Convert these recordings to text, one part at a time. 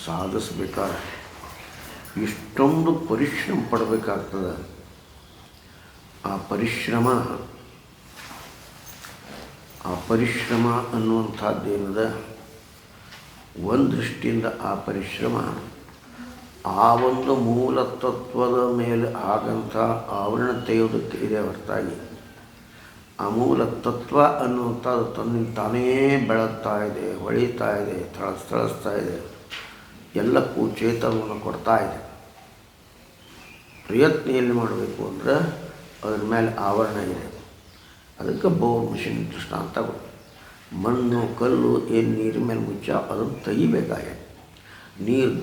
ಸಾಧಿಸ್ಬೇಕಾದ್ರೆ ಇಷ್ಟೊಂದು ಪರಿಶ್ರಮ ಪಡಬೇಕಾಗ್ತದೆ. ಆ ಪರಿಶ್ರಮ ಅನ್ನುವಂಥದ್ದೇನಿದೆ, ಒಂದು ದೃಷ್ಟಿಯಿಂದ ಆ ಪರಿಶ್ರಮ ಆ ಒಂದು ಮೂಲ ತತ್ವದ ಮೇಲೆ ಆಗಂಥ ಆವರಣ ತೆಗೆಯೋದಕ್ಕೆ ಇದೆ ಹೊರತಾಗಿ ಆ ಮೂಲ ತತ್ವ ಅನ್ನುವಂಥದ್ದು ತನ್ನಿಂದ ತಾನೇ ಬೆಳಗ್ತಾ ಇದೆ, ಹೊಳಿತಾ ಇದೆ, ಥಳಿಸ್ತಾ ಇದೆ, ಎಲ್ಲಕ್ಕೂ ಚೇತನವನ್ನು ಕೊಡ್ತಾ ಇದೆ. ಪ್ರಯತ್ನ ಎಲ್ಲಿ ಮಾಡಬೇಕು ಅಂದರೆ ಅದ್ರ ಮೇಲೆ ಆವರಣ ಇದೆ. ಅದಕ್ಕೆ ಬೋರ್ ಮಿಷಿನ್ ದೃಷ್ಟಾಂತ ಮಣ್ಣು ಕಲ್ಲು ಏನು ನೀರಿನ ಮೇಲೆ ಮುಚ್ಚ ಅದನ್ನು ತೆಗಿಬೇಕಾಗಿದೆ. ನೀರು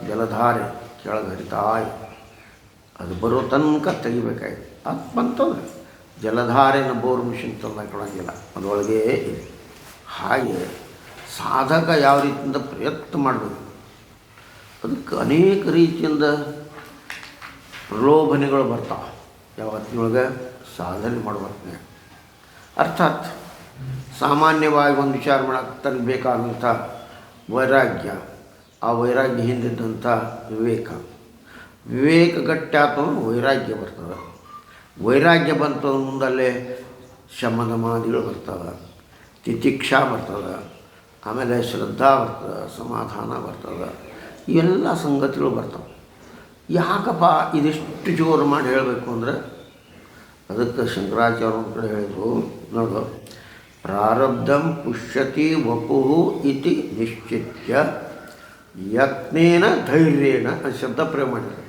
ಜಲಧಾರೆ ಕೆಳಗೆ ಹರಿತಾ ಅದು ಬರೋ ತನಕ ತೆಗಿಬೇಕಾಗಿದೆ. ಅದು ಬಂತಂದ್ರೆ ಜಲಧಾರೆನ ಬೋರ್ ಮಿಷಿನ್ ತಂದಾಕೊಳ್ಳೋಂಗಿಲ್ಲ, ಅದರೊಳಗೇ ಇದೆ. ಹಾಗೆ ಸಾಧಕ ಯಾವ ರೀತಿಯಿಂದ ಪ್ರಯತ್ನ ಮಾಡಬೇಕು, ಅದಕ್ಕೆ ಅನೇಕ ರೀತಿಯಿಂದ ಪ್ರಲೋಭನೆಗಳು ಬರ್ತಾವೆ. ಯಾವತ್ತಿನೊಳಗೆ ಸಾಧನೆ ಮಾಡುವತ್ನೆ ಅರ್ಥಾತ್ ಸಾಮಾನ್ಯವಾಗಿ ಒಂದು ವಿಚಾರ ಮಾಡೋಕ್ಕೆ ತನಗೆ ಬೇಕಾದಂಥ ವೈರಾಗ್ಯ, ಆ ವೈರಾಗ್ಯ ಹಿಂದಿದ್ದಂಥ ವಿವೇಕ ಗಟ್ಟಾತು ವೈರಾಗ್ಯ ಬರ್ತದೆ. ವೈರಾಗ್ಯ ಬಂತು ಮುಂದಲ್ಲೇ ಶಮದಮಾದಿಗಳು ಬರ್ತವೆ, ತಿತಿಕ್ಷಾ ಬರ್ತದೆ, ಆಮೇಲೆ ಶ್ರದ್ಧಾ ಬರ್ತದೆ, ಸಮಾಧಾನ ಬರ್ತದೆ, ಇವೆಲ್ಲ ಸಂಗತಿಗಳು ಬರ್ತವೆ. ಯಾಕಪ್ಪ ಇದಿಷ್ಟು ಜೋರು ಮಾಡಿ ಹೇಳಬೇಕು ಅಂದರೆ ಅದಕ್ಕೆ ಶಂಕರಾಚಾರ್ಯ ಒಂದು ಕಡೆ ಹೇಳಿದರು ನೋಡು, ಪ್ರಾರಬ್ಧಂ ಪುಷ್ಯತಿ ವಪುಃ ಇತಿ ನಿಶ್ಚಿತ್ಯ ಯತ್ನೇನ ಧೈರ್ಯೇಣ ಶಬ್ದ ಪ್ರಯೋಗ ಮಾಡಿದ್ದಾರೆ.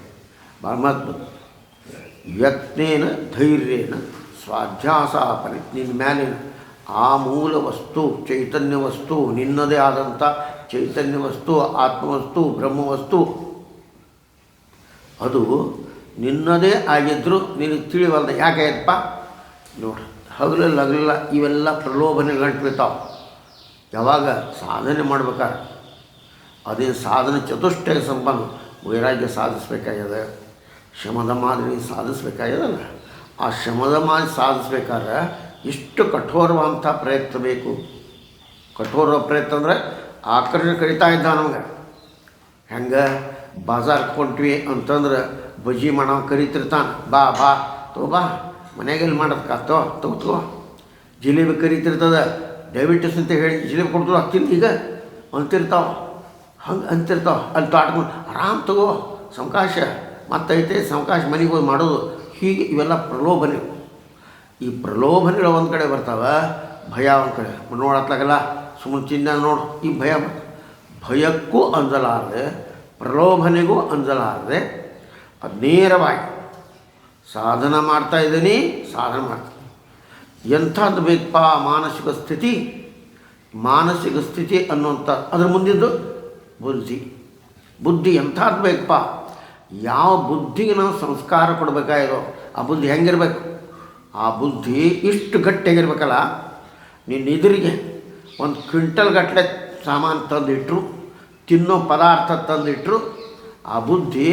ಭಾಳ ಮಹತ್ವ. ಯತ್ನೇನ ಧೈರ್ಯೇಣ ಸ್ವಾಧ್ಯಾಸಾಪನೆ ನಿನ್ನ ಮೇಲಿನ ಆ ಮೂಲ ವಸ್ತು, ಚೈತನ್ಯ ವಸ್ತು, ನಿನ್ನದೇ ಆದಂಥ ಚೈತನ್ಯ ವಸ್ತು, ಆತ್ಮವಸ್ತು, ಬ್ರಹ್ಮವಸ್ತು, ಅದು ನಿನ್ನದೇ ಆಗಿದ್ದರೂ ನಿನಗೆ ತಿಳಿವಲ್ದ. ಯಾಕಾಯ್ತಪ್ಪ ನೋಡಿ, ಹಗಲಲ್ಲ ಇವೆಲ್ಲ ಪ್ರಲೋಭನೆ ಗಂಟುಬಿಡ್ತಾವೆ. ಯಾವಾಗ ಸಾಧನೆ ಮಾಡ್ಬೇಕಾದ್ರೆ ಅದೇ ಸಾಧನೆ ಚತುಷ್ಟಯ ಸಂಪನ್ನ ವೈರಾಗ್ಯ ಸಾಧಿಸ್ಬೇಕಾಗ್ಯದ, ಶಮದ ಮಾದರಿ ಸಾಧಿಸ್ಬೇಕಾಗ್ಯದಲ್ಲ. ಆ ಶಮದ ಮಾದರಿ ಸಾಧಿಸ್ಬೇಕಾದ್ರೆ ಇಷ್ಟು ಕಠೋರವಂಥ ಪ್ರಯತ್ನ ಬೇಕು. ಕಠೋರ ಪ್ರಯತ್ನ ಅಂದರೆ ಆಕರ್ಷಣೆ ಕರಿತಾ ಇದ್ದ ನಮಗೆ. ಹೆಂಗೆ ಬಾಜಾರ್ಗೆ ಕೊಂಟ್ವಿ ಅಂತಂದ್ರೆ ಬಜ್ಜಿ ಮಾಡೋ ಕರಿತಿರ್ತಾನೆ, ಬಾ ಬಾ ಮನೆಗೆಲ್ಲಿ ಮಾಡೋದಕ್ಕಾಗ್ತೋ ತಗೋ. ಜಿಲೇಬಿ ಕರಿತಿರ್ತದೆ, ಡಯಾಬಿಟಿಸ್ ಅಂತ ಹೇಳಿ ಜಿಲೇಬಿ ಕೊಡ್ತು ಆಗ್ತೀನಿ ಈಗ ಅಂತಿರ್ತಾವೆ. ಹಂಗೆ ಅಂತಿರ್ತಾವೆ. ಅಲ್ಲಿ ತಾಟ್ಕೊಂಡು ಆರಾಮ್ ತಗೋ, ಸಾವಕಾಶ ಮತ್ತೈತೆ ಸಾವಕಾಶ ಮನೆಗೆ ಹೋಗಿ ಮಾಡೋದು. ಹೀಗೆ ಇವೆಲ್ಲ ಪ್ರಲೋಭನೆ. ಈ ಪ್ರಲೋಭನೆಗಳು ಒಂದು ಕಡೆ ಬರ್ತಾವೆ, ಭಯ ಒಂದು ಕಡೆ ನೋಡತ್ಲಾಗಲ್ಲ, ಸುಮ್ಮನೆ ಚಿನ್ನ ನೋಡು, ಈ ಭಯ ಬರ್ತದೆ. ಭಯಕ್ಕೂ ಅಂಜಲಾರದೆ, ಪ್ರಲೋಭನೆಗೂ ಅಂಜಲಾರದೆ ಅದು ನೇರವಾಗಿ ಸಾಧನೆ ಮಾಡ್ತಾಯಿದ್ದೀನಿ, ಸಾಧನೆ ಮಾಡ್ತೀನಿ. ಎಂಥದ್ದು ಬೇಕಪ್ಪ ಮಾನಸಿಕ ಸ್ಥಿತಿ. ಮಾನಸಿಕ ಸ್ಥಿತಿ ಅನ್ನುವಂಥ ಅದ್ರ ಮುಂದಿದ್ದು ಬುದ್ಧಿ ಎಂಥದ್ದು ಬೇಕಪ್ಪ. ಯಾವ ಬುದ್ಧಿಗೆ ನಾವು ಸಂಸ್ಕಾರ ಕೊಡಬೇಕಾಗಿದೋ ಆ ಬುದ್ಧಿ ಹೆಂಗಿರ್ಬೇಕು. ಆ ಬುದ್ಧಿ ಇಷ್ಟು ಗಟ್ಟಿಯಾಗಿರ್ಬೇಕಲ್ಲ, ನಿನ್ನ ಎದುರಿಗೆ ಒಂದು ಕ್ವಿಂಟಲ್ ಗಟ್ಟಲೆ ಸಾಮಾನು ತಂದಿಟ್ಟರು, ತಿನ್ನೋ ಪದಾರ್ಥ ತಂದಿಟ್ಟರು, ಆ ಬುದ್ಧಿ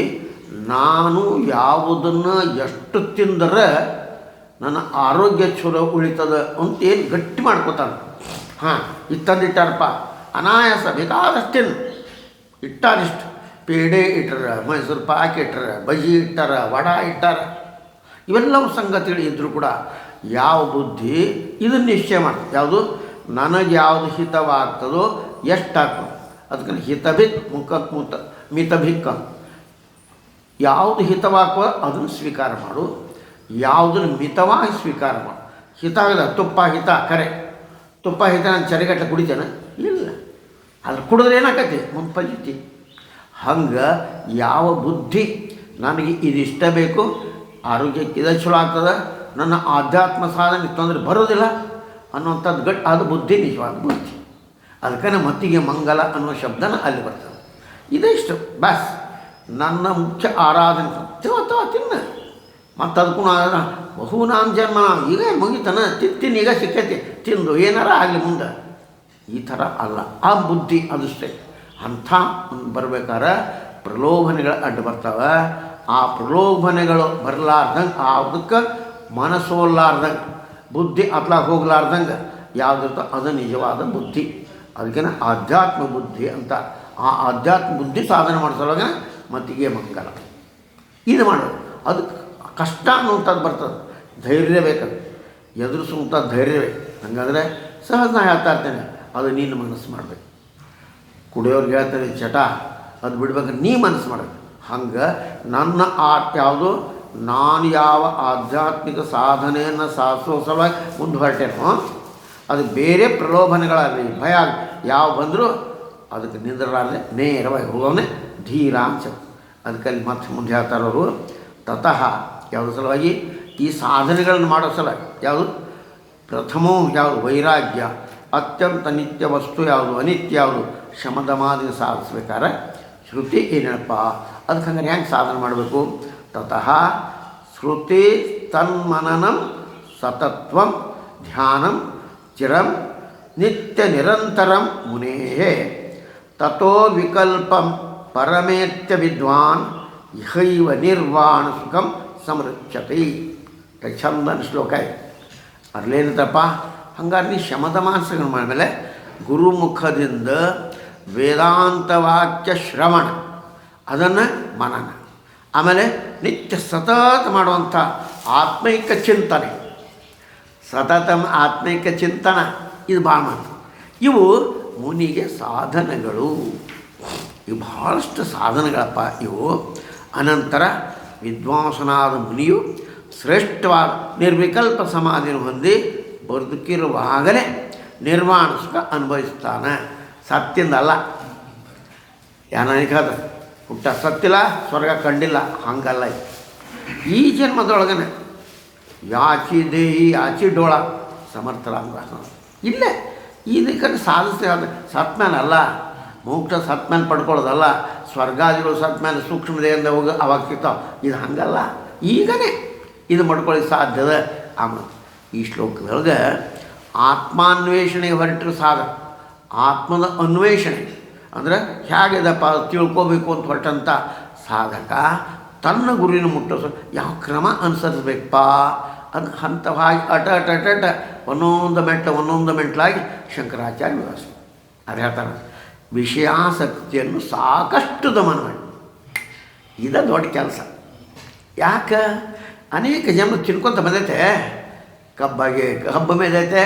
ನಾನು ಯಾವುದನ್ನು ಎಷ್ಟು ತಿಂದರೆ ನನ್ನ ಆರೋಗ್ಯ ಚಲೋ ಉಳಿತದೆ ಅಂತೇನು ಗಟ್ಟಿ ಮಾಡ್ಕೋತಾನೆ. ಹಾಂ ಇದು ತಂದಿಟ್ಟಾರಪ್ಪ, ಅನಾಯಾಸ ಬೇಕಾದಷ್ಟು ತಿನ್ನು. ಇಟ್ಟಾರಿಷ್ಟು ಪೇಡೆ ಇಟ್ಟರ, ಮೈಸೂರು ಪಾಕ್ ಇಟ್ಟರ, ಬಜ್ಜಿ ಇಟ್ಟಾರ, ವಡ ಇಟ್ಟಾರ, ಇವೆಲ್ಲವೂ ಸಂಗತಿಗಳು ಇದ್ದರೂ ಕೂಡ ಯಾವ ಬುದ್ಧಿ ಇದನ್ನು ನಿಶ್ಚಯ ಮಾಡ್ತದೆ. ಯಾವುದು ನನಗೆ ಯಾವುದು ಹಿತವಾಗ್ತದೋ ಎಷ್ಟಾಗ್ತದೆ ಅದಕ್ಕೆ ಹಿತಭಿಕ್ ಮಿತಭಿಕ್. ಯಾವುದು ಹಿತವಾಗ್ತೋ ಅದನ್ನು ಸ್ವೀಕಾರ ಮಾಡು, ಯಾವುದನ್ನು ಮಿತವಾಗಿ ಸ್ವೀಕಾರ ಮಾಡು. ಹಿತ ಆಗಲ್ಲ, ತುಪ್ಪ ಹಿತ ಕರೆ, ತುಪ್ಪ ಹಿತ ನಾನು ಚರಿಗಟ್ಟಲೆ ಕುಡಿತೇನೆ ಇಲ್ಲ, ಅದ್ರ ಕುಡಿದ್ರೆ ಏನಾಕತಿ ಮುಂಪಜಿತಿ. ಹಂಗೆ ಯಾವ ಬುದ್ಧಿ ನನಗೆ ಇದಿಷ್ಟ ಬೇಕು, ಆರೋಗ್ಯಕ್ಕೆ ಇದು ಚಲೋ ಆಗ್ತದೆ, ನನ್ನ ಆಧ್ಯಾತ್ಮ ಸಾಧನೆ ತೊಂದರೆ ಬರೋದಿಲ್ಲ ಅನ್ನುವಂಥದ್ದು ಅದು ಬುದ್ಧಿ, ನಿಜವಾದ ಬುದ್ಧಿ. ಅದಕ್ಕೆ ಮತ್ತಿಗೆ ಮಂಗಲ ಅನ್ನೋ ಶಬ್ದನ ಅಲ್ಲಿ ಬರ್ತದೆ. ಇದೇ ಇಷ್ಟು ಬಸ್ ನನ್ನ ಮುಖ್ಯ ಆರಾಧನೆ. ತಿನ್ನ ಮತ್ತು ಅದಕ್ಕೂ ಬಹುನಾಮ ಜನ್ಮ ಈಗ ಮುಗಿತಾನ ತಿಂತೀನಿ, ಈಗ ಸಿಕ್ಕೈತಿ ತಿಂದು ಏನಾರ ಆಗಲಿ ಮುಂದೆ, ಈ ಥರ ಅಲ್ಲ ಆ ಬುದ್ಧಿ. ಅದಷ್ಟೇ ಅಂಥ ಬರಬೇಕಾದ್ರೆ ಪ್ರಲೋಭನೆಗಳು ಅಡ್ಡು ಬರ್ತಾವೆ. ಆ ಪ್ರಲೋಭನೆಗಳು ಬರಲಾರ್ದಂಗೆ, ಅದಕ್ಕೆ ಮನಸ್ಸೋಲ್ಲಾರ್ದಂಗೆ, ಬುದ್ಧಿ ಅತ್ಲಾಗ ಹೋಗ್ಲಾರ್ದಂಗೆ ಯಾವುದಿರ್ತೋ ಅದು ನಿಜವಾದ ಬುದ್ಧಿ. ಅದಕ್ಕೆ ಆಧ್ಯಾತ್ಮ ಬುದ್ಧಿ ಅಂತ. ಆ ಆಧ್ಯಾತ್ಮ ಬುದ್ಧಿ ಸಾಧನೆ ಮಾಡಿಸೋವಾಗ ಮತ್ತಿಗೆ ಮಂಗಲ ಇದು ಮಾಡೋದು. ಅದಕ್ಕೆ ಕಷ್ಟ ಅನ್ನುವಂಥದ್ದು ಬರ್ತದೆ, ಧೈರ್ಯ ಬೇಕದು, ಎದುರಿಸುವಂಥ ಧೈರ್ಯ ಬೇಕು. ಹಂಗಾದ್ರೆ ಸಹಜ ನಾ ಹೇಳ್ತಾ ಇರ್ತೇನೆ, ಅದು ನೀನು ಮನಸ್ಸು ಮಾಡಬೇಕು. ಕುಡಿಯೋರ್ಗೆ ಹೇಳ್ತೇನೆ ಚಟ, ಅದು ಬಿಡ್ಬೇಕಾದ್ರೆ ನೀ ಮನಸ್ಸು ಮಾಡಬೇಕು. ಹಂಗೆ ನನ್ನ ಯಾವುದು ನಾನು ಯಾವ ಆಧ್ಯಾತ್ಮಿಕ ಸಾಧನೆಯನ್ನು ಸಾಧಿಸೋ ಸಲುವಾಗಿ ಮುಂದೆ ಹೊರಟೇನೋ, ಅದು ಬೇರೆ ಪ್ರಲೋಭನೆಗಳಾಗಲಿ ಭಯ ಯಾವ ಬಂದರೂ ಅದಕ್ಕೆ ನಿಂದ್ರಲಾರದೆ ನೇರವಾಗಿ ಹೋಗೋವೇ ಧೀರ ಅಂತ. ಅದಕ್ಕಲ್ಲಿ ಮತ್ತೆ ಮುಂದೆ ಹೇಳ್ತಾರವರು ತತಃ ಯಾವುದ್ರ ಸಲುವಾಗಿ ಈ ಸಾಧನೆಗಳನ್ನು ಮಾಡೋ ಸಲುವಾಗಿ ಯಾವುದು ಪ್ರಥಮವೂ ಯಾವುದು ವೈರಾಗ್ಯ, ಅತ್ಯಂತ ನಿತ್ಯ ವಸ್ತು ಯಾವುದು, ಅನಿತ್ಯ ಯಾವುದು, ಶಮದಮಾದಿ ಸಾಧಿಸ್ಬೇಕಾದ್ರೆ ಶ್ರುತಿ ಏನಪ್ಪ, ಅದಕ್ಕೆ ಹಂಗಾರೆ ಹೆಂಗೆ ಸಾಧನೆ ಮಾಡಬೇಕು. ತತಃ ಶ್ರುತಿ ತನ್ಮನನಂ ಸತತ್ವಂ ಧ್ಯಾನಂ ಚಿರಂ ನಿತ್ಯ ನಿರಂತರಂ ಮುನೇಹೇ ತಥೋ ವಿಕಲ್ಪಂ ಪರಮೇತ್ಯ ವಿದ್ವಾನ್ ಇಹೈವ ನಿರ್ವಾಣ ಸುಖಂ ಸಮೃಚ್ಛತಿ. ಚಂದನ ಶ್ಲೋಕ ಇದೆ. ಅರ್ಲೇನತ್ತಪ್ಪ, ಹಂಗಾರೆ ನೀ ಶಮದ ಮಾನಸಗಳು ಮಾಡಿದ್ಮೇಲೆ ಗುರುಮುಖದಿಂದ ವೇದಾಂತ ವಾಕ್ಯ ಶ್ರವಣ, ಅದನ್ನು ಮನನ, ಆಮೇಲೆ ನಿತ್ಯ ಸತತ ಮಾಡುವಂಥ ಆತ್ಮೈಕ ಚಿಂತನೆ, ಸತತ ಆತ್ಮೈಕ ಚಿಂತನ, ಇದು ಭಾಳ ಮಾತು. ಇವು ಮುನಿಗೆ ಸಾಧನಗಳು. ಇವು ಭಾಳಷ್ಟು ಸಾಧನಗಳಪ್ಪ ಇವು. ಅನಂತರ ವಿದ್ವಾಂಸನಾದ ಮುನಿಯು ಶ್ರೇಷ್ಠವಾದ ನಿರ್ವಿಕಲ್ಪ ಸಮಾಧಿಯನ್ನು ಹೊಂದಿ ಬದುಕಿರುವಾಗಲೇ ನಿರ್ವಾಣ ಸುಖ ಅನುಭವಿಸ್ತಾನೆ. ಸತ್ತಿಂದಲ್ಲ, ಯಾನಿಕಾದ ಹುಟ್ಟ ಸತ್ತಿಲ್ಲ, ಸ್ವರ್ಗ ಕಂಡಿಲ್ಲ, ಹಂಗಲ್ಲ. ಈ ಜನ್ಮದೊಳಗನೆ ಯಾಚಿ ದೇಹಿ ಯಾಚಿ ಡೋಳ ಸಮರ್ಥರಾಗ ಇಲ್ಲೇ ಇದಕ್ಕೆ ಸಾಧಿಸ್ತೀವಿ. ಸತ್ಮೇಲೆ ಅಲ್ಲ, ಮೋಕ್ಷ ಸತ್ಮೇಲೆ ಪಡ್ಕೊಳ್ಳೋದಲ್ಲ, ಸ್ವರ್ಗಾದಿಗಳು ಸತ್ಮೇಲೆ ಸೂಕ್ಷ್ಮ ದೇಹದಿಂದ ಹೋಗಿ ಅವಾಗ ಸಿಗ್ತಾವೆ. ಇದು ಹಂಗಲ್ಲ, ಈಗನೇ ಇದು ಮಾಡ್ಕೊಳ್ಳಿಕ್ಕೆ ಸಾಧ್ಯದ. ಆಮೇಲೆ ಈ ಶ್ಲೋಕದೊಳಗೆ ಆತ್ಮಾನ್ವೇಷಣೆಗೆ ಹೊರಟಿರೋ ಸಾಧನ, ಆತ್ಮದ ಅನ್ವೇಷಣೆ ಅಂದರೆ ಹೇಗಿದೆಪ್ಪ ತಿಳ್ಕೋಬೇಕು ಅಂತ ಹೊರಟಂಥ ಸಾಧಕ ತನ್ನ ಗುರಿನ ಮುಟ್ಟಿಸೋ ಯಾವ ಕ್ರಮ ಅನುಸರಿಸ್ಬೇಕಪ್ಪ ಅದು ಹಂತವಾಗಿ ಅಟ ಒಂದೊಂದು ಮೆಟ್ಲಾಗಿ ಶಂಕರಾಚಾರ್ಯ ವ್ಯವಹಾರ ಅದು ಹೇಳ್ತಾರೆ. ವಿಷಯಾಸಕ್ತಿಯನ್ನು ಸಾಕಷ್ಟು ದಮನ ಮಾಡಿ, ಇದು ದೊಡ್ಡ ಕೆಲಸ. ಯಾಕೆ ಅನೇಕ ಜನ ತಿನ್ಕೊತ ಬಂದೈತೆ, ಕಬ್ಬ ಮೇಲೈತೆ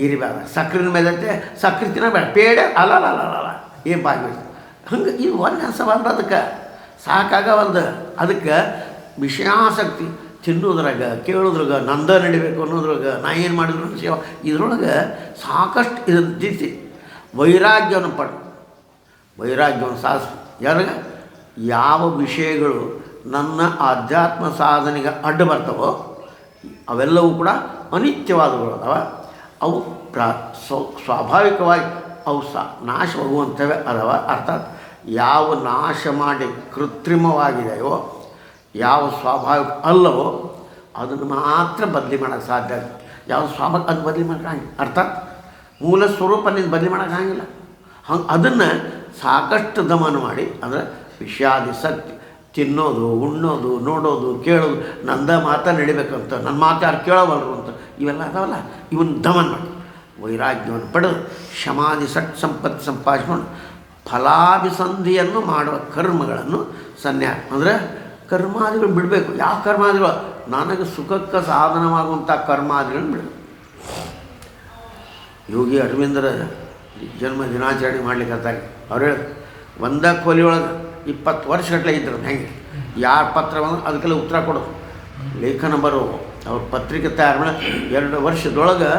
ಇರಿಬೇಡ, ಸಕ್ರಿನ ಮೇಲೈತೆ ಸಕ್ರೆ ತಿನ್ನಬೇಡ, ಪೇಡ ಅಲ್ಲ ಏನು ಬಾಗಿಬೇಕು ಹಂಗೆ. ಇದು ಒಂದು ಅನ್ಸಬಾರ್ದು, ಅದಕ್ಕೆ ಸಾಕಾಗವಲ್ದು. ಅದಕ್ಕೆ ವಿಷಯಾಸಕ್ತಿ ತಿನ್ನೋದ್ರಾಗ ಕೇಳೋದ್ರಾಗ ನಂದ ನಡಿಬೇಕು ಅನ್ನೋದ್ರಾಗ ನಾ ಏನು ಮಾಡಿದ್ರು ಸೇವ ಇದ್ರೊಳಗೆ ಸಾಕಷ್ಟು ಇದನ್ನು ತಿಂತಿ ವೈರಾಗ್ಯವನ್ನು ವೈರಾಗ್ಯವನ್ನು ಸಾಧಿಸಿ ಯಾರಾಗ ಯಾವ ವಿಷಯಗಳು ನನ್ನ ಆಧ್ಯಾತ್ಮ ಸಾಧನೆಗೆ ಅಡ್ಡ ಬರ್ತವೋ ಅವೆಲ್ಲವೂ ಕೂಡ ಅನಿತ್ಯವಾದಗಳು ಅದಾವ. ಅವು ಸ್ವಾಭಾವಿಕವಾಗಿ ಅವು ನಾಶವಾಗುವಂಥವೇ ಅದಾವ. ಅರ್ಥಾತ್ ಯಾವ ನಾಶ ಮಾಡಿ ಕೃತ್ರಿಮವಾಗಿದೆಯೋ, ಯಾವ ಸ್ವಾಭಾವಿಕ ಅಲ್ಲವೋ ಅದನ್ನು ಮಾತ್ರ ಬದಲಿ ಮಾಡೋಕ್ಕೆ ಸಾಧ್ಯ. ಯಾವ ಸ್ವಾಭಾವಿಕ ಅದು ಬದಲಿ ಮಾಡೋಕ್ಕಾಗಿಲ್ಲ. ಅರ್ಥಾತ್ ಮೂಲ ಸ್ವರೂಪನಿಂದ ಬದಲಿ ಮಾಡೋಕ್ಕಾಗಿಲ್ಲ. ಹಂಗೆ ಅದನ್ನು ಸಾಕಷ್ಟು ದಮನ ಮಾಡಿ, ಅಂದರೆ ವಿಷಯಾದಿ ಸತ್ಯ ತಿನ್ನೋದು, ಉಣ್ಣೋದು, ನೋಡೋದು, ಕೇಳೋದು, ನಂದ ಮಾತಾ ನಡಿಬೇಕಂತ, ನನ್ನ ಮಾತು ಯಾರು ಕೇಳೋವಲ್ರು ಅಂತ ಇವೆಲ್ಲ ಅದಾವಲ್ಲ, ಇವನ್ನ ದಮನ ಮಾಡಿ ವೈರಾಗ್ಯವನ್ನು ಪಡೆದು ಶಮಾಧಿ ಸಟ್ ಸಂಪತ್ತು ಸಂಪಾದಿಸ್ಕೊಂಡು ಫಲಾಭಿಸಂಧಿಯನ್ನು ಮಾಡುವ ಕರ್ಮಗಳನ್ನು ಸನ್ಯಾಸ ಅಂದರೆ ಕರ್ಮಾದಿಗಳು ಬಿಡಬೇಕು. ಯಾವ ಕರ್ಮಾದಿಗಳು? ನನಗೆ ಸುಖಕ್ಕೆ ಸಾಧನವಾಗುವಂಥ ಕರ್ಮಾದಿಗಳನ್ನು ಬಿಡಬೇಕು. ಯೋಗಿ ಅರವಿಂದರ ಜನ್ಮ ದಿನಾಚರಣೆ ಮಾಡ್ಲಿಕ್ಕೆ ಹತ್ತಾರೆ. ಅವ್ರು ಹೇಳಿ ಒಂದೇ ಕೋಲಿಯೊಳಗೆ 20 ವರ್ಷಗಟ್ಟಲೆ ಇದ್ರು. ಹೆಂಗೆ ಯಾರ ಪತ್ರ ಬಂದ್ರೆ ಅದಕ್ಕೆಲ್ಲ ಉತ್ತರ ಕೊಡೋದು, ಲೇಖನ ಬರೋದು. ಅವ್ರ ಪತ್ರಿಕೆ ತಯಾರು ಮಾಡಿ 2 ವರ್ಷದೊಳಗೆ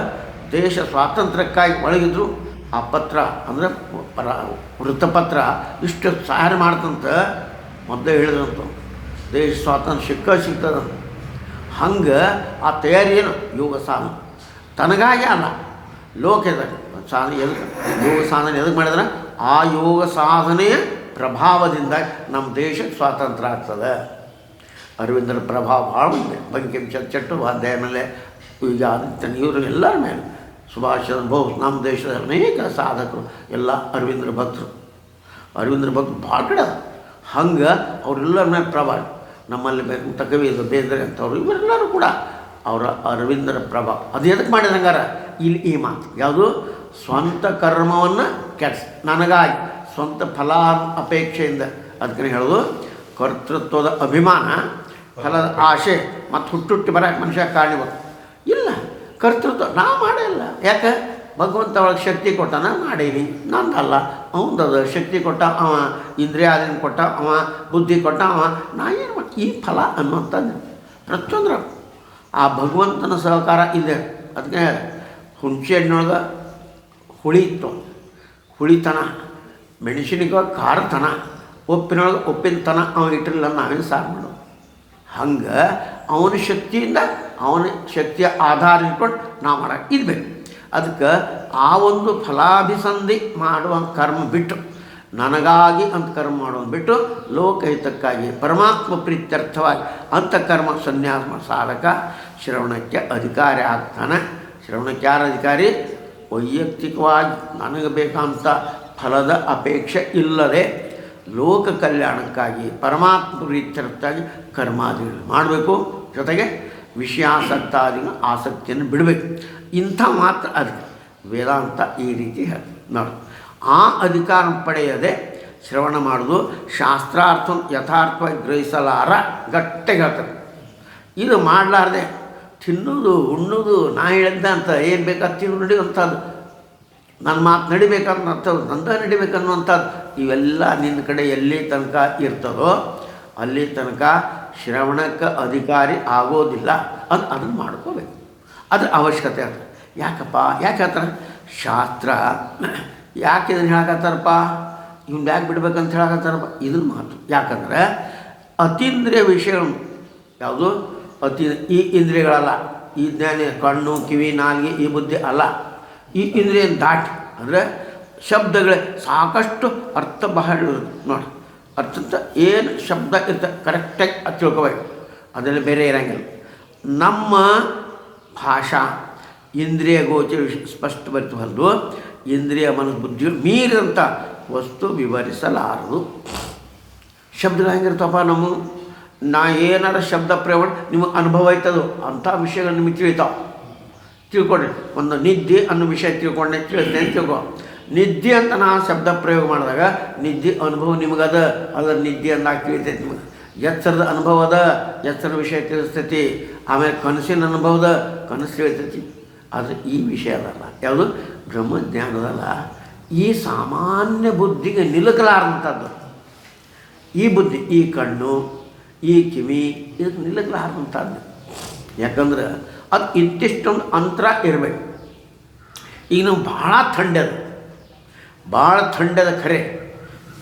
ದೇಶ ಸ್ವಾತಂತ್ರ್ಯಕ್ಕಾಗಿ ಒಳಗಿದ್ರು. ಆ ಪತ್ರ ಅಂದರೆ ವೃತ್ತಪತ್ರ ಇಷ್ಟು ಸಹಾಯ ಮಾಡ್ತಂತ ಮೊದಲೇ ಹೇಳಿದಂತ, ದೇಶ ಸ್ವಾತಂತ್ರ್ಯ ಸಿಗ್ತದಂತ. ಹಂಗೆ ಆ ತಯಾರಿ ಏನು ಯೋಗ ಸಾಧನೆ ತನಗಾಗಿ ಅಲ್ಲ, ಲೋಕದಾಗ ಸಾಧನೆ ಎದಕ್ಕೆ ಯೋಗ ಸಾಧನೆ ಎದಕ್ಕೆ ಮಾಡಿದ್ರೆ ಆ ಯೋಗ ಸಾಧನೆಯ ಪ್ರಭಾವದಿಂದ ನಮ್ಮ ದೇಶಕ್ಕೆ ಸ್ವಾತಂತ್ರ್ಯ ಆಗ್ತದೆ. ಅರವಿಂದರ ಪ್ರಭಾವ ಭಾಳ ಬಂದಿದೆ. ಬಂಕಿಂಚಂದ್ರ ಚಟ್ಟೋಪಾಧ್ಯಾಯ ಮೇಲೆ, ಈಗ ಆದಿತ್ಯನ ಇವರು ಎಲ್ಲರ ಮೇಲೆ, ಸುಭಾಷ್ ಚಂದ್ರ ಬೋಸ್, ನಮ್ಮ ದೇಶದ ಅನೇಕ ಸಾಧಕರು ಎಲ್ಲ ಅರವಿಂದರ ಭಕ್ತರು. ಅರವಿಂದರ ಭಕ್ತರು ಭಾಳ ಕಡೆ ಅದ. ಹಂಗೆ ಅವರೆಲ್ಲರ ಮೇಲೆ ಪ್ರಭಾವ. ನಮ್ಮಲ್ಲಿ ಬೇಕಂತ ಕವಿ ಬೇಂದ್ರೆ ಅಂತವ್ರು ಇವರೆಲ್ಲರೂ ಕೂಡ ಅವರ ಅರವಿಂದರ ಪ್ರಭಾವ. ಅದು ಎದಕ್ಕೆ ಮಾಡಿದ ಹಂಗಾರ ಇಲ್ಲಿ ಈ ಮಾತು ಯಾವುದು? ಸ್ವಂತ ಕರ್ಮವನ್ನು ಕೆಡಿಸ್ ನನಗಾಗಿ ಸ್ವಂತ ಫಲ ಅಪೇಕ್ಷೆಯಿಂದ. ಅದಕ್ಕೆ ಹೇಳೋದು ಕರ್ತೃತ್ವದ ಅಭಿಮಾನ, ಫಲದ ಆಸೆ ಮತ್ತು ಹುಟ್ಟುಟ್ಟಿ ಬರೋಕ್ಕೆ ಮನುಷ್ಯ ಕಾರಣೀಭೂತ ಇಲ್ಲ. ಕರ್ತೃತ್ವ ನಾ ಮಾಡೇ ಇಲ್ಲ. ಯಾಕೆ? ಭಗವಂತ ಒಳಗೆ ಶಕ್ತಿ ಕೊಟ್ಟಾನ, ಮಾಡೀನಿ. ನಂದಲ್ಲ, ಅವನದ ಶಕ್ತಿ ಕೊಟ್ಟ ಅವ, ಇಂದ್ರಿಯಾದೀನ ಕೊಟ್ಟ ಅವ, ಬುದ್ಧಿ ಕೊಟ್ಟ ಅವ. ನಾ ಏನು ಮಾಡಿ ಈ ಫಲ ಅನ್ನುವಂಥದ್ದು ಪ್ರತಿಯೊಂದ್ರ ಆ ಭಗವಂತನ ಸಹಕಾರ ಇದೆ. ಅದಕ್ಕೆ ಹುಣಸೆ ಹಣ್ಣೊಳಗೆ ಹುಳಿ ಇತ್ತು, ಹುಳಿತನ, ಮೆಣಸಿನಕಾಯಿ ಖಾರತನ, ಉಪ್ಪಿನೊಳಗೆ ಉಪ್ಪಿನತನ ಅವ ಇಟ್ಟಿರಲಿಲ್ಲ, ನಾವೇನು ಸಾರು ಮಾಡೋದು. ಹಂಗೆ ಅವನ ಶಕ್ತಿಯಿಂದ ಅವನ ಶಕ್ತಿಯ ಆಧಾರ ಇಟ್ಕೊಂಡು ನಾವು ಮಾಡೋಕೆ ಇರಬೇಕು. ಅದಕ್ಕೆ ಆ ಒಂದು ಫಲಾಭಿಸಂಧಿ ಮಾಡುವ ಕರ್ಮ ಬಿಟ್ಟು, ನನಗಾಗಿ ಅಂತ ಕರ್ಮ ಮಾಡೋದು ಬಿಟ್ಟು, ಲೋಕಹಿತಕ್ಕಾಗಿ ಪರಮಾತ್ಮ ಪ್ರೀತ್ಯರ್ಥವಾಗಿ ಅಂತಃಕರ್ಮ ಸನ್ಯಾಸ ಸಾಧಕ ಶ್ರವಣಕ್ಕೆ ಅಧಿಕಾರಿ ಆಗ್ತಾನೆ. ಶ್ರವಣಕ್ಕೆ ಯಾರು ಅಧಿಕಾರಿ? ವೈಯಕ್ತಿಕವಾಗಿ ನನಗೆ ಬೇಕಂತ ಫಲದ ಅಪೇಕ್ಷೆ ಇಲ್ಲದೆ ಲೋಕ ಕಲ್ಯಾಣಕ್ಕಾಗಿ ಪರಮಾತ್ಮ ಪ್ರೀತ್ಯರ್ಥವಾಗಿ ಕರ್ಮಾದಿಗಳು ಮಾಡಬೇಕು. ಜೊತೆಗೆ ವಿಷಯಾಸಕ್ತಾದಿಗಳ ಆಸಕ್ತಿಯನ್ನು ಬಿಡಬೇಕು. ಇಂಥ ಮಾತ್ರ ಅದಕ್ಕೆ ವೇದಾಂತ ಈ ರೀತಿ ಹೇಳಿ ನೋಡಿ. ಆ ಅಧಿಕಾರ ಪಡೆಯದೆ ಶ್ರವಣ ಮಾಡೋದು ಶಾಸ್ತ್ರಾರ್ಥ ಯಥಾರ್ಥವಾಗಿ ಗ್ರಹಿಸಲಾರ ಗಟ್ಟಿಗೆ ಹೇಳ್ತಾರೆ. ಇದು ಮಾಡಲಾರ್ದೆ ತಿನ್ನೋದು ಉಣ್ಣೋದು ನಾ ಹೇಳಿದ್ದೆ ಅಂತ ಏನು ಬೇಕಾದ ತಿನ್ನು ನಡೆಯುವಂಥದ್ದು, ನನ್ನ ಮಾತು ನಡಿಬೇಕನ್ನೋಂಥದ್ದು, ನಂದ ನಡಿಬೇಕನ್ನುವಂಥದ್ದು, ಇವೆಲ್ಲ ನಿನ್ನ ಕಡೆ ಎಲ್ಲಿ ತನಕ ಇರ್ತದೋ ಅಲ್ಲಿ ತನಕ ಶ್ರವಣಕ್ಕೆ ಅಧಿಕಾರಿ ಆಗೋದಿಲ್ಲ. ಅದನ್ನು ಮಾಡ್ಕೋಬೇಕು. ಅದ್ರ ಅವಶ್ಯಕತೆ ಅದು. ಯಾಕಪ್ಪ ಯಾಕೆ ಹೇಳ್ತಾರೆ? ಶಾಸ್ತ್ರ ಯಾಕೆ ಇದನ್ನು ಹೇಳಕತ್ತಾರಪ್ಪ, ಇವ್ನು ಯಾಕೆ ಬಿಡ್ಬೇಕಂತ ಹೇಳಕತ್ತಾರಪ್ಪ? ಇದನ್ನು ಮಾತು. ಯಾಕಂದರೆ ಅತೀಂದ್ರಿಯ ವಿಷಯ ಯಾವುದು? ಈ ಇಂದ್ರಿಯಗಳಲ್ಲ. ಈ ಜ್ಞಾನ ಕಣ್ಣು ಕಿವಿ ನಾಲಿಗೆ ಈ ಬುದ್ಧಿ ಅಲ್ಲ. ಈ ಇಂದ್ರಿಯ ದಾಟಿ ಅಂದರೆ ಶಬ್ದಗಳೇ ಸಾಕಷ್ಟು ಅರ್ಥ ಬಹಳ ನೋಡಿ. ಅರ್ಥಂತ ಏನು ಶಬ್ದ ಇರ್ತ ಕರೆಕ್ಟಾಗಿ ಅದು ತಿಳ್ಕೋಬೇಕು, ಅದರಲ್ಲಿ ಬೇರೆ ಇರೋಂಗಿಲ್ಲ. ನಮ್ಮ ಭಾಷಾ ಇಂದ್ರಿಯ ಗೋಚರ ಸ್ಪಷ್ಟ ಬರ್ತವಲ್ದು. ಇಂದ್ರಿಯ ಮನಸ್ಸು ಬುದ್ಧಿಗಳು ಮೀರಿದಂಥ ವಸ್ತು ವಿವರಿಸಲಾರದು. ಶಬ್ದಗಳು ಹೆಂಗಿರ್ತಪ್ಪ ನಮ್ಮ ನಾ ಏನಾರ ಶಬ್ದ ಪ್ರಯೋಗ ನಿಮಗೆ ಅನುಭವ ಆಯ್ತದು ಅಂಥ ವಿಷಯಗಳು ನಿಮಗೆ ತಿಳಿತಾವೆ. ತಿಳ್ಕೊಂಡ್ರಿ. ಒಂದು ನಿದ್ದೆ ಅನ್ನೋ ವಿಷಯ ತಿಳ್ಕೊಂಡೆ ತಿಳಿಸ್ತೇನೆ ಅಂತ ತಿಳ್ಕೊ. ನಿದ್ದೆ ಅಂತ ನಾ ಶಬ್ದ ಪ್ರಯೋಗ ಮಾಡಿದಾಗ ನಿದ್ದೆ ಅನುಭವ ನಿಮಗದ, ಅದರ ನಿದ್ದೆ ಅಂದಾಗ ತಿಳಿತೈತಿ ನಿಮಗೆ. ಎಚ್ಚರದ ಅನುಭವದ ಎಚ್ಚರದ ವಿಷಯ ತಿಳಿಸ್ತೈತಿ. ಆಮೇಲೆ ಕನಸಿನ ಅನುಭವದ ಕನಸು ತಿಳಿತೈತಿ. ಆದರೆ ಈ ವಿಷಯ ಅದಲ್ಲ, ಯಾವುದು ಬ್ರಹ್ಮಜ್ಞಾನದಲ್ಲ. ಈ ಸಾಮಾನ್ಯ ಬುದ್ಧಿಗೆ ನಿಲುಕಲಾರಂಥದ್ದು. ಈ ಬುದ್ಧಿ, ಈ ಕಣ್ಣು ಈ ಕಿವಿ ಇದಕ್ಕೆ ನಿಲುಕಲಾರಂಥದ್ದು. ಯಾಕಂದ್ರೆ ಅದು ಇಂತಿಷ್ಟೊಂದು ಅಂತರ ಇರಬೇಕು. ಈಗ ನಾವು ಭಾಳ ಥಂಡದ, ಭಾಳ ಥಂಡದ ಖರೆ